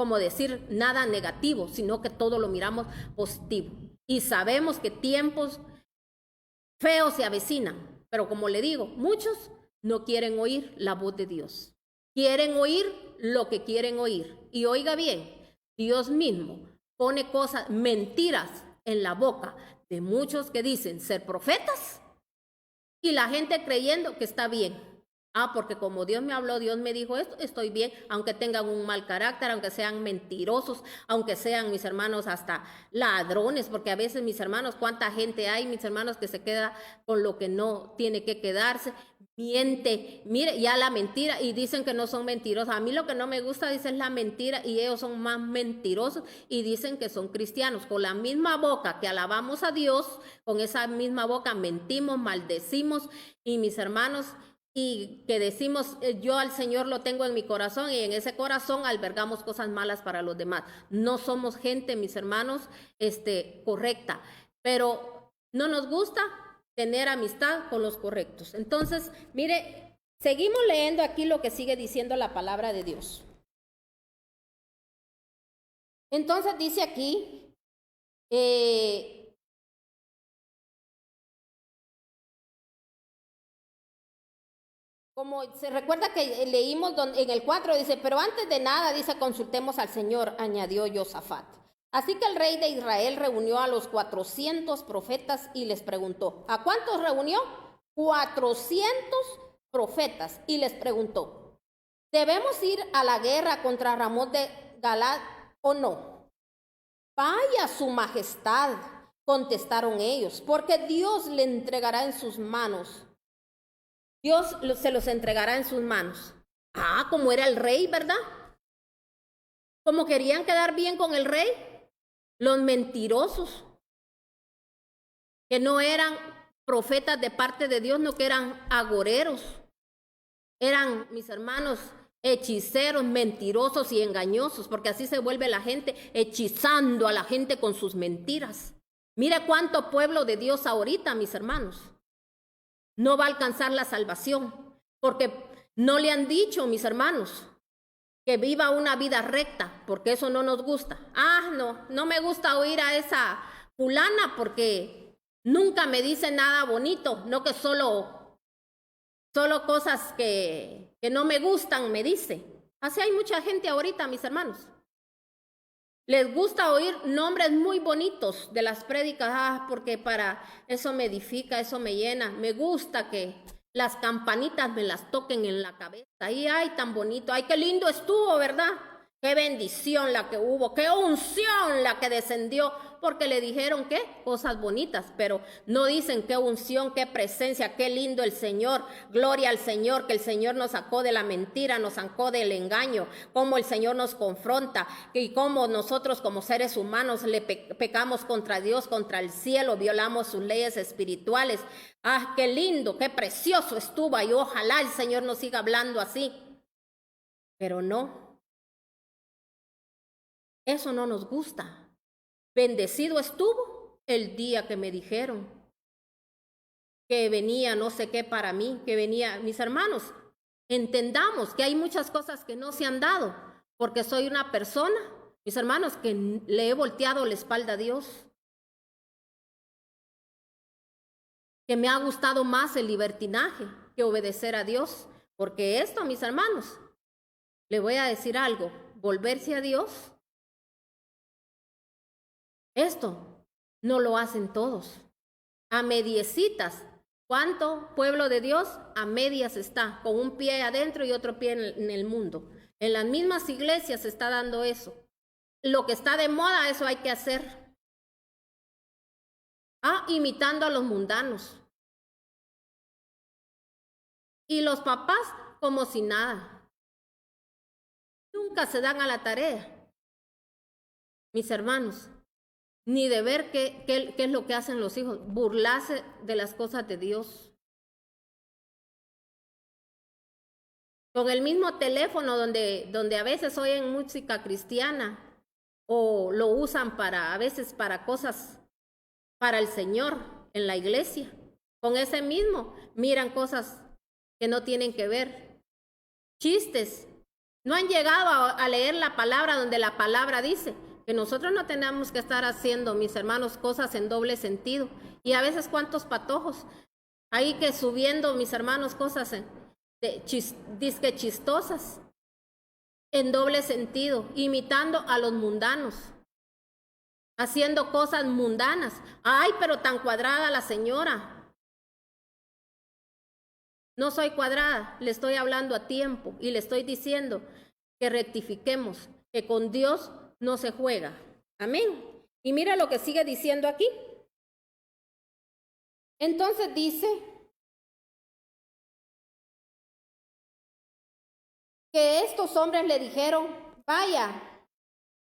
como decir nada negativo, sino que todo lo miramos positivo. Y sabemos que tiempos feos se avecinan, pero como le digo, muchos no quieren oír la voz de Dios. Quieren oír lo que quieren oír. Y oiga bien, Dios mismo pone cosas, mentiras en la boca de muchos que dicen ser profetas y la gente creyendo que está bien. Porque como Dios me habló, Dios me dijo esto, estoy bien, aunque tengan un mal carácter, aunque sean mentirosos, aunque sean, mis hermanos, hasta ladrones, porque a veces, mis hermanos, cuánta gente hay, mis hermanos, que se queda con lo que no tiene que quedarse, miente, mire, ya la mentira, y dicen que no son mentirosos. A mí lo que no me gusta, dice, es la mentira, y ellos son más mentirosos, y dicen que son cristianos. Con la misma boca que alabamos a Dios, con esa misma boca mentimos, maldecimos, y mis hermanos, y que decimos, yo al Señor lo tengo en mi corazón, y en ese corazón albergamos cosas malas para los demás. No somos gente, mis hermanos, correcta, pero no nos gusta tener amistad con los correctos. Entonces, mire, seguimos leyendo aquí lo que sigue diciendo la palabra de Dios. Entonces dice aquí, como se recuerda que leímos en el 4, dice, pero antes de nada, dice, consultemos al Señor, añadió Josafat. Así que el rey de Israel reunió a los 400 profetas y les preguntó. ¿A cuántos reunió? 400 profetas y les preguntó, ¿debemos ir a la guerra contra Ramón de Galad o no? Vaya su majestad, contestaron ellos, porque Dios le entregará en sus manos. Dios se los entregará en sus manos. Como era el rey, ¿verdad? Como querían quedar bien con el rey. Los mentirosos, que no eran profetas de parte de Dios, no que eran agoreros. Eran, mis hermanos, hechiceros, mentirosos y engañosos, porque así se vuelve la gente, hechizando a la gente con sus mentiras. Mire cuánto pueblo de Dios ahorita, mis hermanos, no va a alcanzar la salvación, porque no le han dicho, mis hermanos, que viva una vida recta, porque eso no nos gusta. No me gusta oír a esa fulana porque nunca me dice nada bonito, no que solo cosas que no me gustan me dice. Así hay mucha gente ahorita, mis hermanos. Les gusta oír nombres muy bonitos de las prédicas, porque para eso me edifica, eso me llena. Me gusta que las campanitas me las toquen en la cabeza. Ahí, ay, tan bonito, ay, qué lindo estuvo, ¿verdad? Qué bendición la que hubo, qué unción la que descendió, porque le dijeron qué cosas bonitas, pero no dicen qué unción, qué presencia, qué lindo el Señor, gloria al Señor, que el Señor nos sacó de la mentira, nos sacó del engaño, cómo el Señor nos confronta y cómo nosotros como seres humanos le pecamos contra Dios, contra el cielo, violamos sus leyes espirituales. Qué lindo, qué precioso estuvo, y ojalá el Señor nos siga hablando así, pero no. Eso no nos gusta. Bendecido estuvo el día que me dijeron que venía no sé qué para mí, que venía, mis hermanos, entendamos que hay muchas cosas que no se han dado, porque soy una persona, mis hermanos, que le he volteado la espalda a Dios, que me ha gustado más el libertinaje que obedecer a Dios, porque esto, mis hermanos, le voy a decir algo, volverse a Dios, esto no lo hacen todos. A mediecitas. ¿Cuánto pueblo de Dios a medias está? Con un pie adentro y otro pie en el mundo. En las mismas iglesias se está dando eso. Lo que está de moda, eso hay que hacer. Imitando a los mundanos. Y los papás como si nada. Nunca se dan a la tarea, mis hermanos, ni de ver qué es lo que hacen los hijos, burlarse de las cosas de Dios. Con el mismo teléfono donde a veces oyen música cristiana o lo usan a veces para cosas para el Señor en la iglesia. Con ese mismo miran cosas que no tienen que ver, chistes No han llegado a leer la palabra donde la palabra dice que nosotros no tenemos que estar haciendo, mis hermanos, cosas en doble sentido. Y a veces cuántos patojos ahí que subiendo, mis hermanos, cosas disque chistosas, en doble sentido, imitando a los mundanos, haciendo cosas mundanas. Ay, pero tan cuadrada la señora. No soy cuadrada, le estoy hablando a tiempo y le estoy diciendo que rectifiquemos, que con Dios no se juega. Amén. Y mira lo que sigue diciendo aquí. Entonces dice que estos hombres le dijeron, vaya,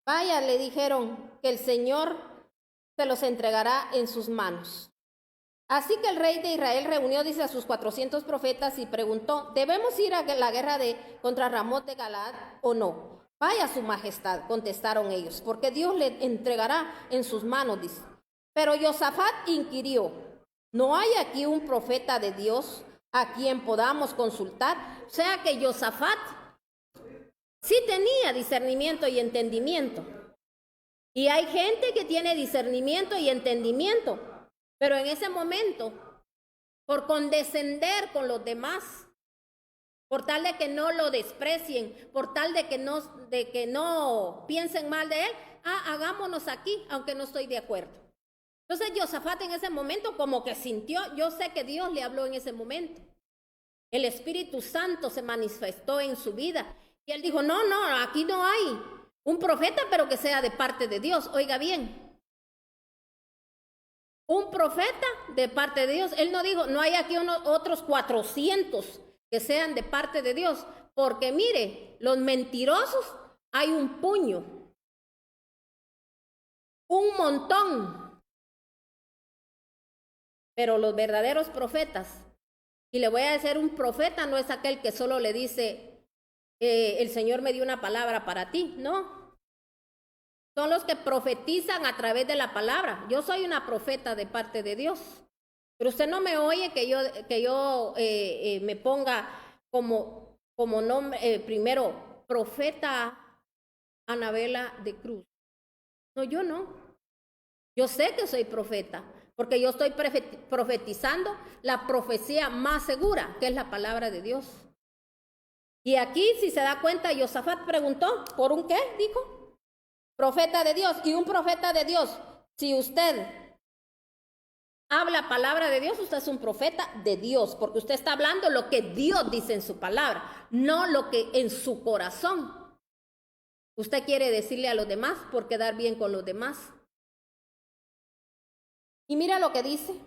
le dijeron que el Señor se los entregará en sus manos. Así que el rey de Israel reunió, dice, a sus 400 profetas y preguntó, ¿debemos ir a la guerra contra Ramot de Galaad o no? Vaya su majestad, contestaron ellos, porque Dios le entregará en sus manos, dice. Pero Josafat inquirió, ¿no hay aquí un profeta de Dios a quien podamos consultar? O sea que Josafat sí tenía discernimiento y entendimiento. Y hay gente que tiene discernimiento y entendimiento, pero en ese momento, por condescender con los demás, por tal de que no lo desprecien, por tal de que no piensen mal de él, hagámonos aquí, aunque no estoy de acuerdo. Entonces Josafat en ese momento como que sintió, yo sé que Dios le habló en ese momento. El Espíritu Santo se manifestó en su vida y él dijo, no, aquí no hay un profeta, pero que sea de parte de Dios. Oiga bien. Un profeta de parte de Dios. Él no dijo, no hay aquí otros 400 que sean de parte de Dios. Porque mire, los mentirosos hay un puño. Un montón. Pero los verdaderos profetas, y le voy a decir, un profeta no es aquel que solo le dice, el Señor me dio una palabra para ti. No. Son los que profetizan a través de la palabra. Yo soy una profeta de parte de Dios. Pero usted no me oye que yo me ponga como nombre, primero, profeta Anabela de Cruz. No, yo no. Yo sé que soy profeta, porque yo estoy profetizando la profecía más segura, que es la palabra de Dios. Y aquí, si se da cuenta, Josafat preguntó, ¿por un qué? Dijo. Profeta de Dios. Y un profeta de Dios, si usted habla palabra de Dios, usted es un profeta de Dios, porque usted está hablando lo que Dios dice en su palabra, no lo que en su corazón usted quiere decirle a los demás por quedar bien con los demás. Y mira lo que dice.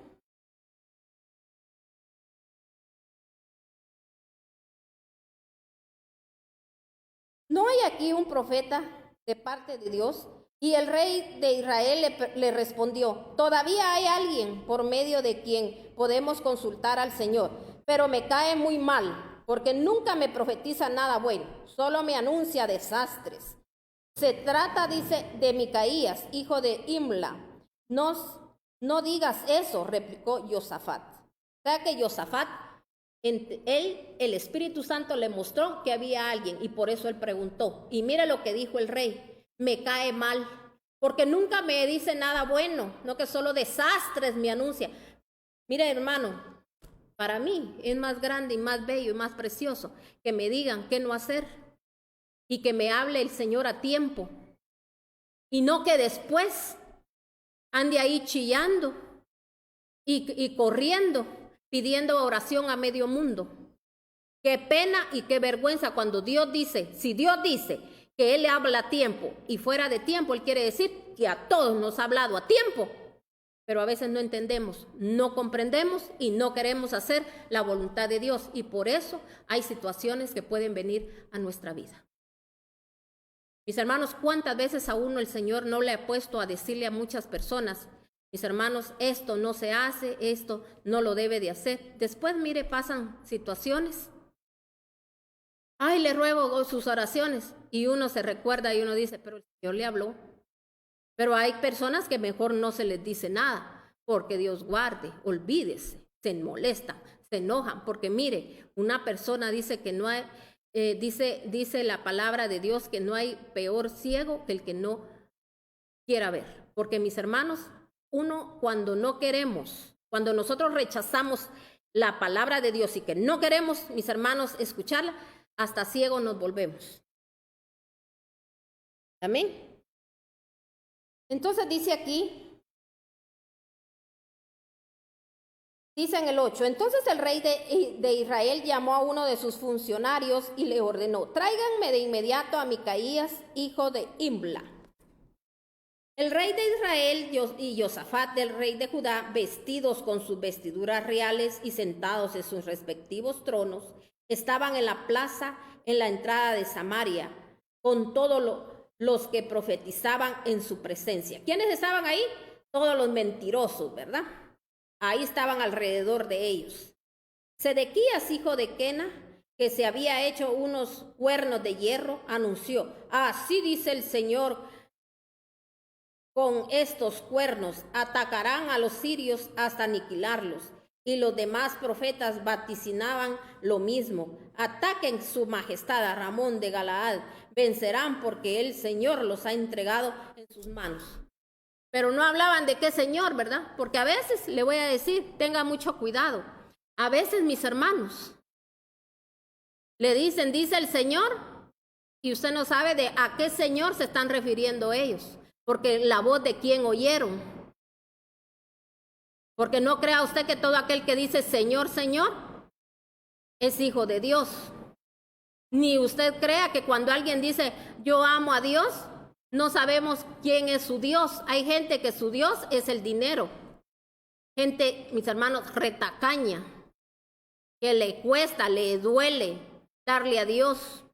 ¿No hay aquí un profeta de parte de Dios? Y el rey de Israel le respondió, todavía hay alguien por medio de quien podemos consultar al Señor, pero me cae muy mal, porque nunca me profetiza nada bueno, solo me anuncia desastres. Se trata, dice, de Micaías, hijo de Imla. No digas eso, replicó Josafat. O sea que Josafat, el Espíritu Santo le mostró que había alguien y por eso él preguntó. Y mira lo que dijo el rey. Me cae mal, porque nunca me dice nada bueno, no que solo desastres me anuncia. Mira, hermano, para mí es más grande y más bello y más precioso que me digan qué no hacer y que me hable el Señor a tiempo y no que después ande ahí chillando y corriendo, pidiendo oración a medio mundo. Qué pena y qué vergüenza cuando Dios dice, si Dios dice que Él le habla a tiempo y fuera de tiempo, Él quiere decir que a todos nos ha hablado a tiempo, pero a veces no entendemos, no comprendemos y no queremos hacer la voluntad de Dios y por eso hay situaciones que pueden venir a nuestra vida. Mis hermanos, ¿cuántas veces a uno el Señor no le ha puesto a decirle a muchas personas, mis hermanos, esto no se hace, esto no lo debe de hacer? Después, mire, pasan situaciones. Ay, le ruego sus oraciones. Y uno se recuerda y uno dice, pero el Señor le habló. Pero hay personas que mejor no se les dice nada, porque Dios guarde, olvídese, se molestan, se enojan, porque mire, una persona dice que no hay, dice la palabra de Dios que no hay peor ciego que el que no quiera ver. Porque mis hermanos, uno cuando no queremos, cuando nosotros rechazamos la palabra de Dios y que no queremos, mis hermanos, escucharla, hasta ciegos nos volvemos. Amén. Entonces dice aquí, dice en el 8, entonces el rey de Israel llamó a uno de sus funcionarios y le ordenó, tráiganme de inmediato a Micaías, hijo de Imla. El rey de Israel y Josafat del rey de Judá, vestidos con sus vestiduras reales y sentados en sus respectivos tronos, estaban en la plaza en la entrada de Samaria, con todos los que profetizaban en su presencia. ¿Quiénes estaban ahí? Todos los mentirosos, ¿verdad? Ahí estaban alrededor de ellos. Sedequías, hijo de Kena, que se había hecho unos cuernos de hierro, anunció, así dice el Señor, con estos cuernos atacarán a los sirios hasta aniquilarlos. Y los demás profetas vaticinaban lo mismo. Ataquen su majestad a Ramón de Galaad, vencerán porque el Señor los ha entregado en sus manos. Pero no hablaban de qué Señor, ¿verdad? Porque a veces, le voy a decir, tenga mucho cuidado. A veces mis hermanos le dicen, dice el Señor, y usted no sabe de a qué Señor se están refiriendo ellos. Porque la voz de quién oyeron. Porque no crea usted que todo aquel que dice Señor, Señor, es hijo de Dios. Ni usted crea que cuando alguien dice yo amo a Dios, no sabemos quién es su Dios. Hay gente que su Dios es el dinero. Gente, mis hermanos, retacaña, que le cuesta, le duele darle a Dios.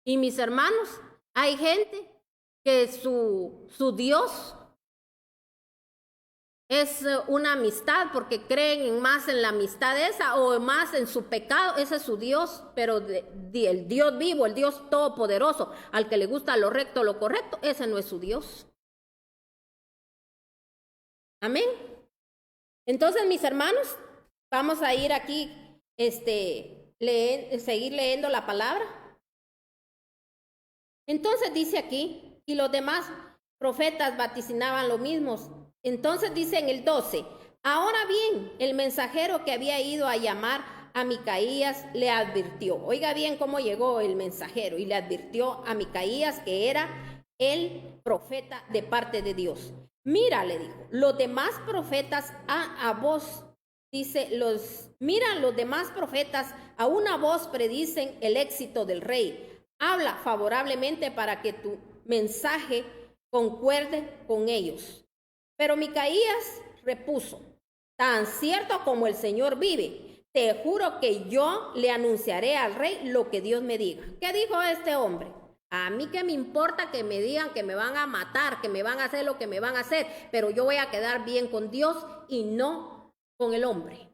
Y mis hermanos, hay gente que su Dios es una amistad porque creen más en la amistad esa o más en su pecado. Ese es su Dios, pero el Dios vivo, el Dios todopoderoso, al que le gusta lo recto, lo correcto, ese no es su Dios. Amén. Entonces, mis hermanos, vamos a ir aquí, seguir leyendo la palabra. Entonces dice aquí, y los demás profetas vaticinaban lo mismo. Entonces dice en el 12, ahora bien, el mensajero que había ido a llamar a Micaías le advirtió. Oiga bien cómo llegó el mensajero y le advirtió a Micaías que era el profeta de parte de Dios. Mira, le dijo, los demás profetas a voz, dice, los demás profetas a una voz predicen el éxito del rey. Habla favorablemente para que tu mensaje concuerde con ellos. Pero Micaías repuso, tan cierto como el Señor vive, te juro que yo le anunciaré al rey lo que Dios me diga. ¿Qué dijo este hombre? A mí qué me importa que me digan que me van a matar, que me van a hacer lo que me van a hacer, pero yo voy a quedar bien con Dios y no con el hombre.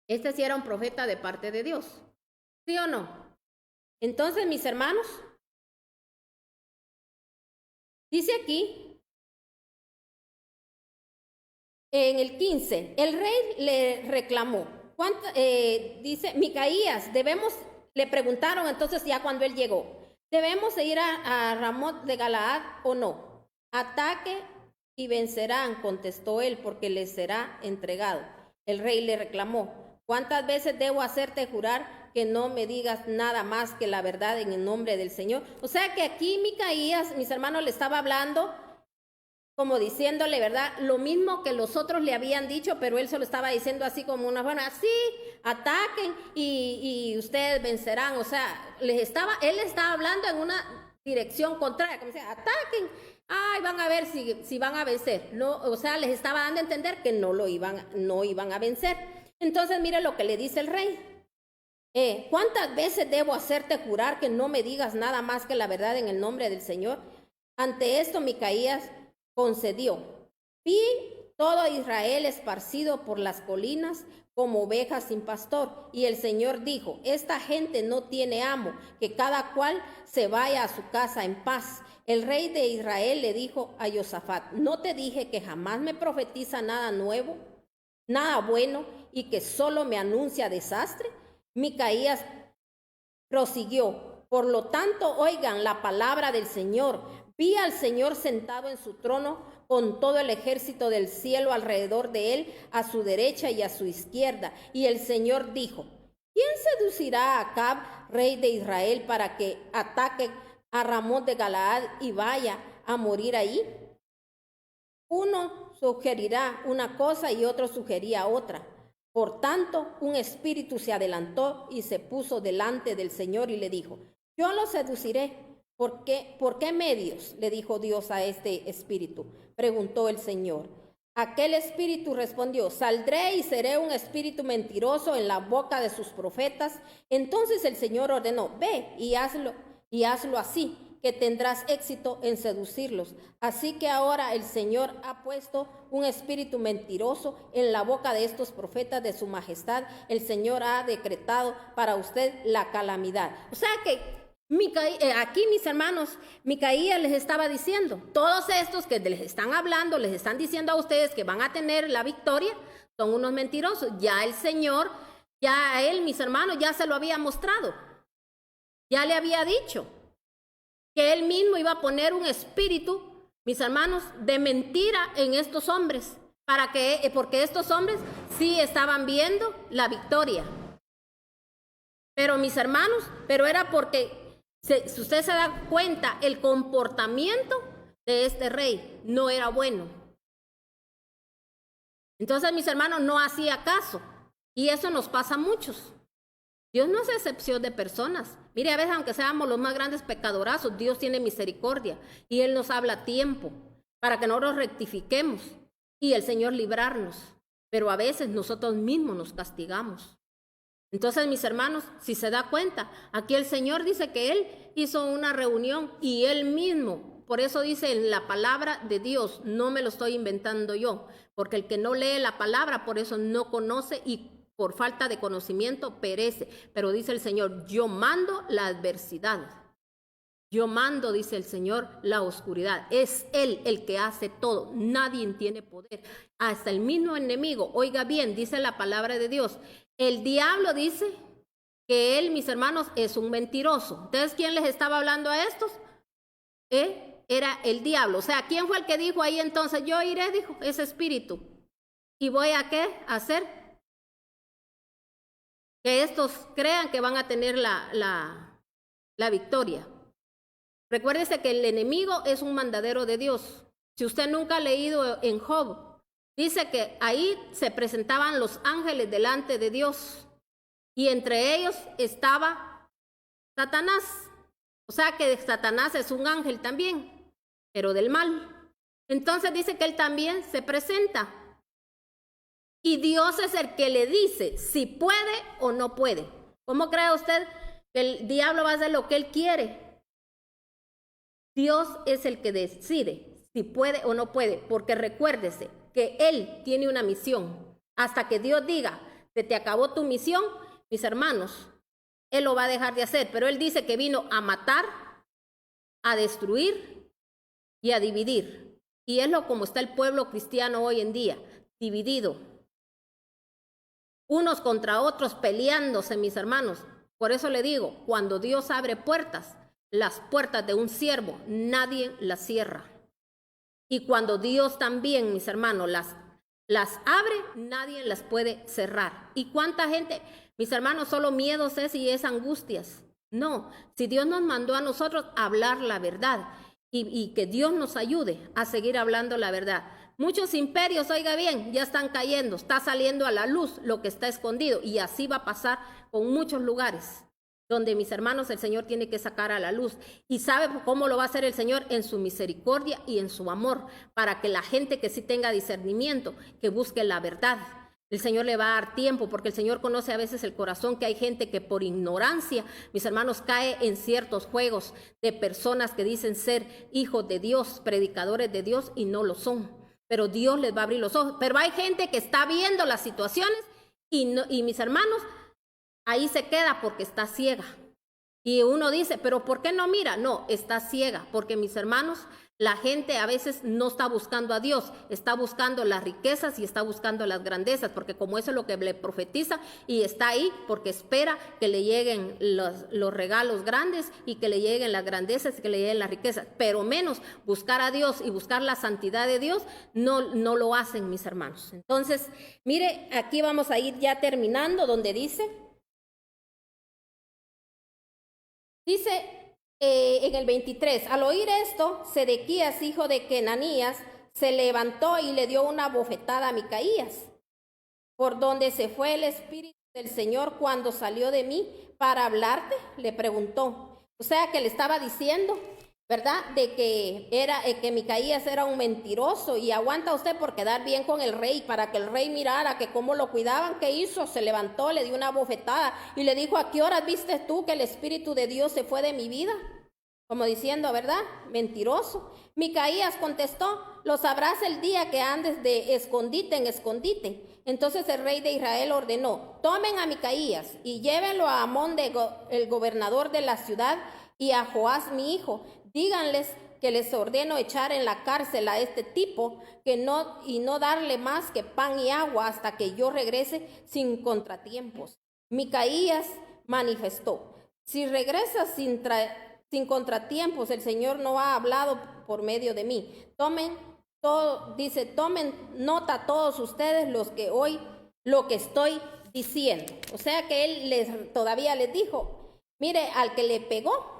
Este sí era un profeta de parte de Dios, ¿sí o no? Entonces, mis hermanos, dice aquí, en el 15, el rey le reclamó. Dice Micaías, le preguntaron entonces ya cuando él llegó, ¿debemos ir a Ramón de Galaad o no? Ataque y vencerán, contestó él, porque les será entregado. El rey le reclamó, ¿cuántas veces debo hacerte jurar que no me digas nada más que la verdad en el nombre del Señor? O sea que aquí Micaías, mis hermanos, le estaba hablando como diciéndole, ¿verdad? Lo mismo que los otros le habían dicho, pero él se lo estaba diciendo así como una forma, sí, ataquen y ustedes vencerán. O sea, él estaba hablando en una dirección contraria, como decía, ataquen, ay, van a ver si van a vencer. No, o sea, les estaba dando a entender que no iban a vencer. Entonces, mire lo que le dice el rey. ¿Cuántas veces debo hacerte jurar que no me digas nada más que la verdad en el nombre del Señor? Ante esto, Micaías concedió. Vi todo Israel esparcido por las colinas como ovejas sin pastor. Y el Señor dijo, esta gente no tiene amo, que cada cual se vaya a su casa en paz. El rey de Israel le dijo a Josafat, ¿no te dije que jamás me profetiza nada nuevo, nada bueno, y que solo me anuncia desastre? Micaías prosiguió: por lo tanto, oigan la palabra del Señor. Vi al Señor sentado en su trono con todo el ejército del cielo alrededor de él, a su derecha y a su izquierda. Y el Señor dijo: ¿quién seducirá a Acab, rey de Israel, para que ataque a Ramot de Galaad y vaya a morir ahí? Uno sugerirá una cosa y otro sugería otra. Por tanto, un espíritu se adelantó y se puso delante del Señor y le dijo: yo lo seduciré. ¿Por qué medios? Le dijo Dios a este espíritu. Preguntó el Señor. Aquel espíritu respondió: saldré y seré un espíritu mentiroso en la boca de sus profetas. Entonces el Señor ordenó: ve y hazlo así, que tendrás éxito en seducirlos. Así que ahora el Señor ha puesto un espíritu mentiroso en la boca de estos profetas de su majestad. El Señor ha decretado para usted la calamidad. O sea que aquí, mis hermanos, Micaías les estaba diciendo: todos estos que les están hablando, les están diciendo a ustedes que van a tener la victoria, son unos mentirosos. Ya el Señor, ya a él, mis hermanos, ya se lo había mostrado. Ya le había dicho que él mismo iba a poner un espíritu, mis hermanos, de mentira en estos hombres, porque estos hombres sí estaban viendo la victoria. Pero mis hermanos, era porque, si usted se da cuenta, el comportamiento de este rey no era bueno. Entonces, mis hermanos, no hacía caso. Y eso nos pasa a muchos. Dios no es excepción de personas. Mire, a veces, aunque seamos los más grandes pecadorazos, Dios tiene misericordia y Él nos habla a tiempo para que nosotros rectifiquemos y el Señor librarnos. Pero a veces nosotros mismos nos castigamos. Entonces, mis hermanos, si se da cuenta, aquí el Señor dice que Él hizo una reunión y Él mismo, por eso dice en la palabra de Dios, no me lo estoy inventando yo, porque el que no lee la palabra, por eso no conoce y por falta de conocimiento perece. Pero dice el Señor: yo mando la adversidad. Yo mando, dice el Señor, la oscuridad. Es Él el que hace todo. Nadie tiene poder. Hasta el mismo enemigo. Oiga bien, dice la palabra de Dios. El diablo dice que él, mis hermanos, es un mentiroso. Entonces, ¿quién les estaba hablando a estos? Era el diablo. O sea, ¿quién fue el que dijo ahí entonces? Yo iré, dijo, ese espíritu. ¿Y voy a qué? A hacer que estos crean que van a tener la victoria. Recuérdese que el enemigo es un mandadero de Dios. Si usted nunca ha leído en Job, dice que ahí se presentaban los ángeles delante de Dios y entre ellos estaba Satanás. O sea que Satanás es un ángel también, pero del mal. Entonces dice que él también se presenta. Y Dios es el que le dice si puede o no puede. ¿Cómo cree usted que el diablo va a hacer lo que él quiere? Dios es el que decide si puede o no puede, porque recuérdese que Él tiene una misión. Hasta que Dios diga: se te acabó tu misión, mis hermanos, Él lo va a dejar de hacer. Pero Él dice que vino a matar, a destruir y a dividir. Y es como está el pueblo cristiano hoy en día, dividido. Unos contra otros peleándose, mis hermanos. Por eso le digo, cuando Dios abre puertas, las puertas de un siervo, nadie las cierra. Y cuando Dios también, mis hermanos, las abre, nadie las puede cerrar. ¿Y cuánta gente, mis hermanos, solo miedos es y es angustias? No, si Dios nos mandó a nosotros a hablar la verdad y que Dios nos ayude a seguir hablando la verdad. Muchos imperios, oiga bien, ya están cayendo, está saliendo a la luz lo que está escondido y así va a pasar con muchos lugares donde, mis hermanos, el Señor tiene que sacar a la luz. ¿Y sabe cómo lo va a hacer el Señor? En su misericordia y en su amor, para que la gente que sí tenga discernimiento, que busque la verdad. El Señor le va a dar tiempo, porque el Señor conoce a veces el corazón, que hay gente que por ignorancia, mis hermanos, cae en ciertos juegos de personas que dicen ser hijos de Dios, predicadores de Dios, y no lo son. Pero Dios les va a abrir los ojos. Pero hay gente que está viendo las situaciones y mis hermanos, ahí se queda porque está ciega. Y uno dice: ¿pero por qué no mira? No, está ciega, porque, mis hermanos, la gente a veces no está buscando a Dios, está buscando las riquezas y está buscando las grandezas, porque como eso es lo que le profetiza, y está ahí porque espera que le lleguen los regalos grandes y que le lleguen las grandezas y que le lleguen las riquezas, pero menos buscar a Dios y buscar la santidad de Dios, no lo hacen, mis hermanos. Entonces, mire, aquí vamos a ir ya terminando, donde dice en el 23, al oír esto, Sedequías, hijo de Kenanías, se levantó y le dio una bofetada a Micaías. ¿Por dónde se fue el Espíritu del Señor cuando salió de mí para hablarte? Le preguntó. O sea que le estaba diciendo, ¿verdad? De que Micaías era un mentiroso, y aguanta usted por quedar bien con el rey, para que el rey mirara que cómo lo cuidaban. ¿Qué hizo? Se levantó, le dio una bofetada y le dijo: ¿a qué horas viste tú que el Espíritu de Dios se fue de mi vida? Como diciendo, ¿verdad? Mentiroso. Micaías contestó: lo sabrás el día que andes de escondite en escondite. Entonces el rey de Israel ordenó: tomen a Micaías y llévenlo a Amón, el gobernador de la ciudad, y a Joás mi hijo. Díganles que les ordeno echar en la cárcel a este tipo, y no darle más que pan y agua hasta que yo regrese sin contratiempos. Micaías manifestó: si regresas sin contratiempos, el Señor no ha hablado por medio de mí. Tomen nota todos ustedes lo que estoy diciendo. O sea que él todavía les dijo: mire, al que le pegó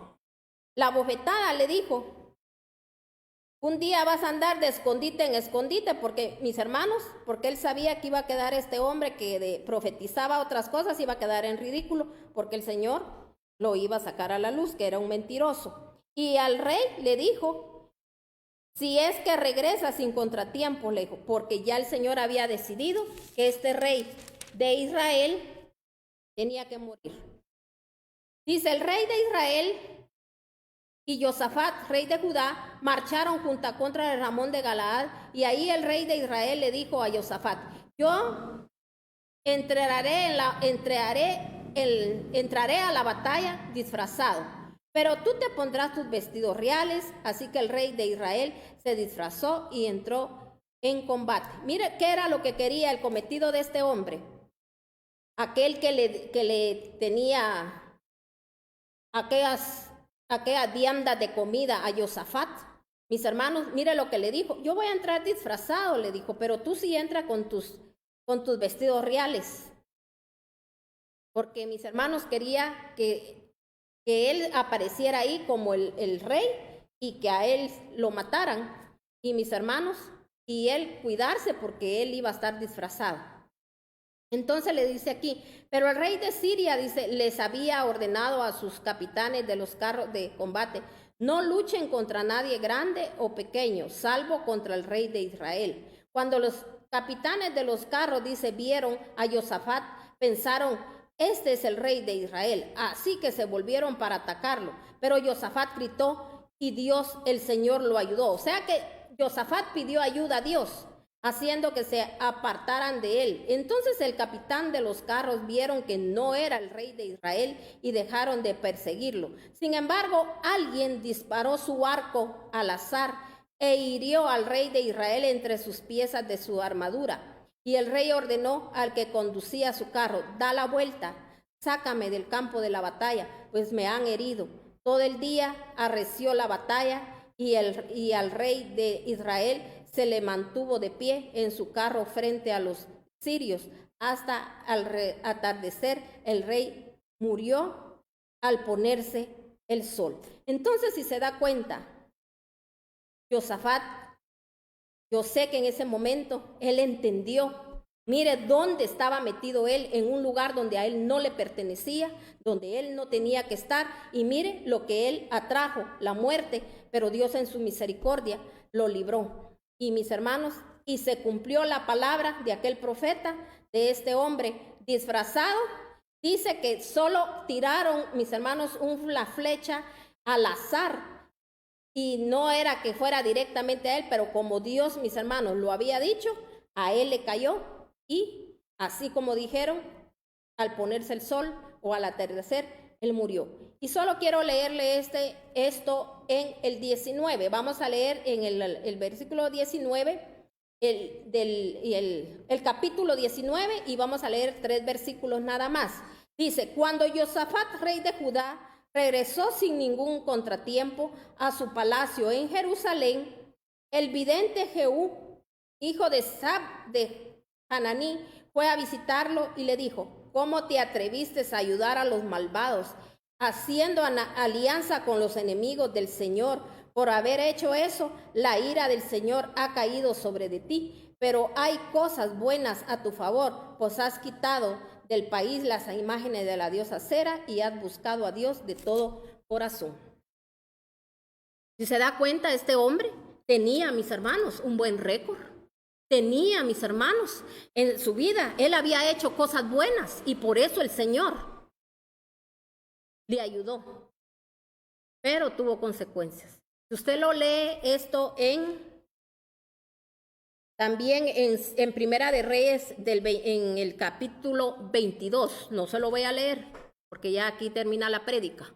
la bofetada, le dijo: un día vas a andar de escondite en escondite, porque mis hermanos, porque él sabía que iba a quedar este hombre que profetizaba otras cosas, iba a quedar en ridículo, porque el Señor lo iba a sacar a la luz, que era un mentiroso. Y al rey le dijo: si es que regresa sin contratiempo, le dijo, porque ya el Señor había decidido que este rey de Israel tenía que morir. Dice: el rey de Israel y Josafat, rey de Judá, marcharon junto contra el Ramón de Galaad, y ahí el rey de Israel le dijo a Josafat: yo entraré a la batalla disfrazado, pero tú te pondrás tus vestidos reales. Así que el rey de Israel se disfrazó y entró en combate. Mire qué era lo que quería el cometido de este hombre, aquel que le tenía aquellas viandas de comida a Josafat. Mis hermanos, mire lo que le dijo: yo voy a entrar disfrazado, le dijo, pero tú sí entra con tus vestidos reales. Porque mis hermanos quería que él apareciera ahí como el rey y que a él lo mataran. Y mis hermanos, y él cuidarse porque él iba a estar disfrazado. Entonces le dice aquí: pero el rey de Siria, dice, les había ordenado a sus capitanes de los carros de combate: no luchen contra nadie grande o pequeño, salvo contra el rey de Israel. Cuando los capitanes de los carros, dice, vieron a Josafat, pensaron: este es el rey de Israel. Así que se volvieron para atacarlo. Pero Josafat gritó y Dios, el Señor, lo ayudó. O sea que Josafat pidió ayuda a Dios, haciendo que se apartaran de él. Entonces el capitán de los carros vieron que no era el rey de Israel y dejaron de perseguirlo. Sin embargo, alguien disparó su arco al azar e hirió al rey de Israel entre sus piezas de su armadura. Y el rey ordenó al que conducía su carro: da la vuelta, sácame del campo de la batalla, pues me han herido. Todo el día arreció la batalla, y al rey de Israel se le mantuvo de pie en su carro frente a los sirios. Hasta al atardecer el rey murió al ponerse el sol. Entonces, si se da cuenta, Josafat, yo sé que en ese momento él entendió, mire dónde estaba metido él, en un lugar donde a él no le pertenecía, donde él no tenía que estar, y mire lo que él atrajo, la muerte, pero Dios en su misericordia lo libró. Y mis hermanos, y se cumplió la palabra de aquel profeta, de este hombre disfrazado. Dice que solo tiraron, mis hermanos, una flecha al azar, y no era que fuera directamente a él, pero como Dios, mis hermanos, lo había dicho, a él le cayó, y así como dijeron, al ponerse el sol o al atardecer, él murió. Y solo quiero leerle esto en el 19. Vamos a leer en el versículo 19, el capítulo 19, y vamos a leer 3 versículos nada más. Dice, cuando Josafat, rey de Judá, regresó sin ningún contratiempo a su palacio en Jerusalén, el vidente Jehú, hijo de Sab de Hananí, fue a visitarlo y le dijo, ¿cómo te atreviste a ayudar a los malvados, haciendo alianza con los enemigos del Señor? Por haber hecho eso, la ira del Señor ha caído sobre de ti, pero hay cosas buenas a tu favor, pues has quitado del país las imágenes de la diosa Acera y has buscado a Dios de todo corazón. Si se da cuenta, este hombre tenía, mis hermanos, un buen récord. Tenía, mis hermanos, en su vida, él había hecho cosas buenas y por eso el Señor le ayudó, pero tuvo consecuencias. Si usted lo lee esto también en Primera de Reyes, en el capítulo 22, no se lo voy a leer porque ya aquí termina la prédica.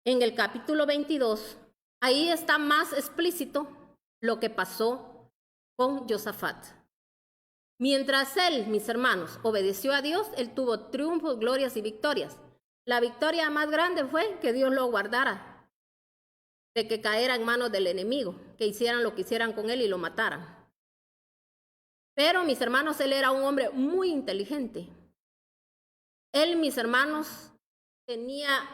En el capítulo 22, ahí está más explícito lo que pasó con Josafat. Mientras él, mis hermanos, obedeció a Dios, él tuvo triunfos, glorias y victorias. La victoria más grande fue que Dios lo guardara de que caera en manos del enemigo, que hicieran lo que hicieran con él y lo mataran. Pero, mis hermanos, él era un hombre muy inteligente. Él, mis hermanos, tenía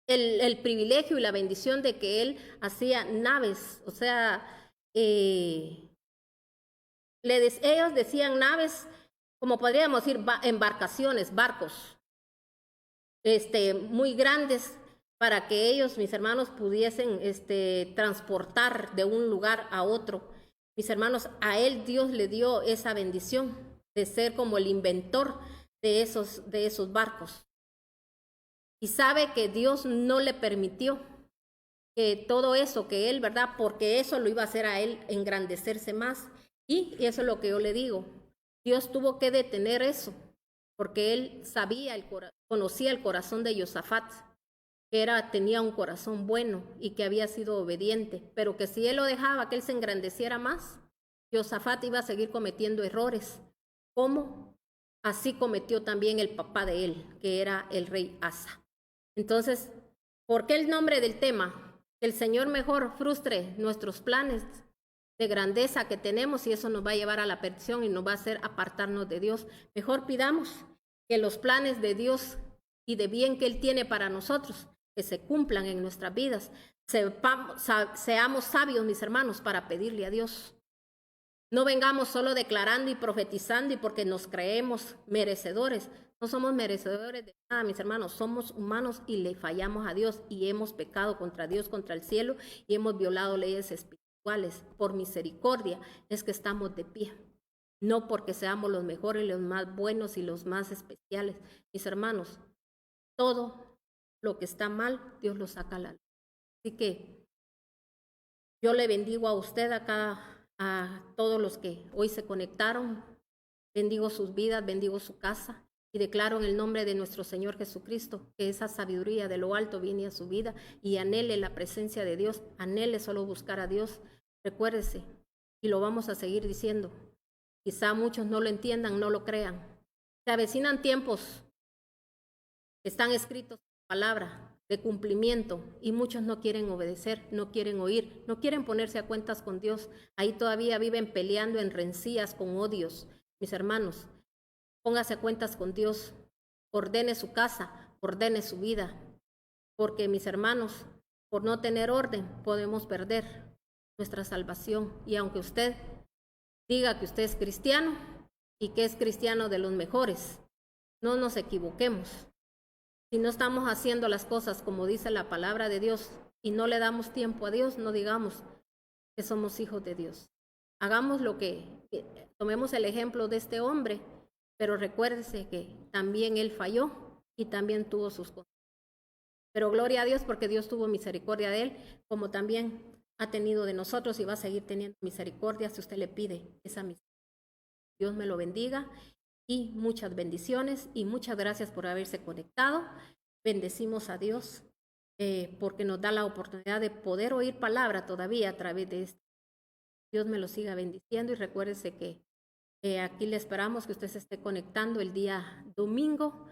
el privilegio y la bendición de que él hacía naves, o sea, ellos decían naves, como podríamos decir, embarcaciones, barcos, muy grandes, para que ellos, mis hermanos, pudiesen transportar de un lugar a otro. Mis hermanos, a él Dios le dio esa bendición de ser como el inventor de esos barcos. Y sabe que Dios no le permitió que todo eso, que él, ¿verdad? Porque eso lo iba a hacer a él engrandecerse más. Y eso es lo que yo le digo. Dios tuvo que detener eso, porque él conocía el corazón de Josafat, que tenía un corazón bueno y que había sido obediente, pero que si él lo dejaba que él se engrandeciera más, Josafat iba a seguir cometiendo errores, como así cometió también el papá de él, que era el rey Asa. Entonces, ¿por qué el nombre del tema? Que el Señor mejor frustre nuestros planes de grandeza que tenemos y eso nos va a llevar a la perdición y nos va a hacer apartarnos de Dios. Mejor pidamos que los planes de Dios y de bien que Él tiene para nosotros, que se cumplan en nuestras vidas. Seamos sabios, mis hermanos, para pedirle a Dios. No vengamos solo declarando y profetizando y porque nos creemos merecedores. No somos merecedores de nada, mis hermanos. Somos humanos y le fallamos a Dios y hemos pecado contra Dios, contra el cielo y hemos violado leyes espirituales. Por misericordia es que estamos de pie. No porque seamos los mejores, los más buenos y los más especiales. Mis hermanos, todo lo que está mal, Dios lo saca a la luz. Así que yo le bendigo a usted, a todos los que hoy se conectaron. Bendigo sus vidas, bendigo su casa y declaro en el nombre de nuestro Señor Jesucristo que esa sabiduría de lo alto viene a su vida y anhele la presencia de Dios, anhele solo buscar a Dios. Recuérdese, y lo vamos a seguir diciendo, quizá muchos no lo entiendan, no lo crean. Se avecinan tiempos que están escritos en la palabra de cumplimiento y muchos no quieren obedecer, no quieren oír, no quieren ponerse a cuentas con Dios. Ahí todavía viven peleando en rencillas con odios. Mis hermanos, póngase a cuentas con Dios, ordene su casa, ordene su vida, porque mis hermanos, por no tener orden podemos perder nuestra salvación. Y aunque usted diga que usted es cristiano y que es cristiano de los mejores, no nos equivoquemos. Si no estamos haciendo las cosas como dice la palabra de Dios y no le damos tiempo a Dios, no digamos que somos hijos de Dios. Hagamos tomemos el ejemplo de este hombre, pero recuérdese que también él falló y también tuvo sus cosas. Pero gloria a Dios porque Dios tuvo misericordia de él, como también ha tenido de nosotros y va a seguir teniendo misericordia si usted le pide esa misericordia. Dios me lo bendiga. y muchas bendiciones y muchas gracias por haberse conectado. Bendecimos a Dios porque nos da la oportunidad de poder oír palabra todavía a través de esto. Dios me lo siga bendiciendo y recuérdese que aquí le esperamos que usted se esté conectando el día domingo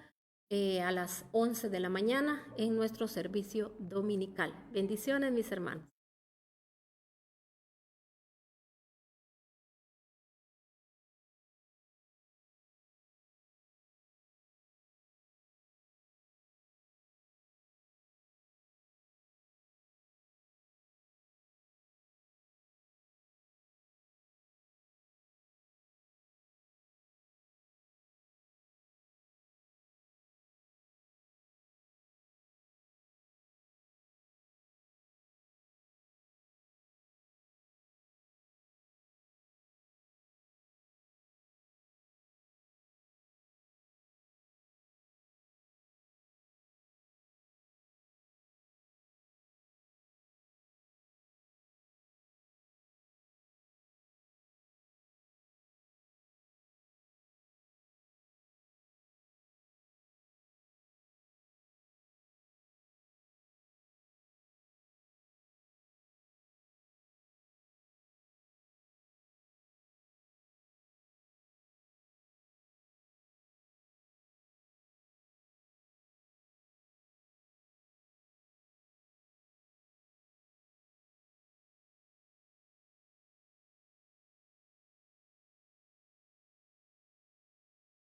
a las 11 de la mañana en nuestro servicio dominical. Bendiciones, mis hermanos.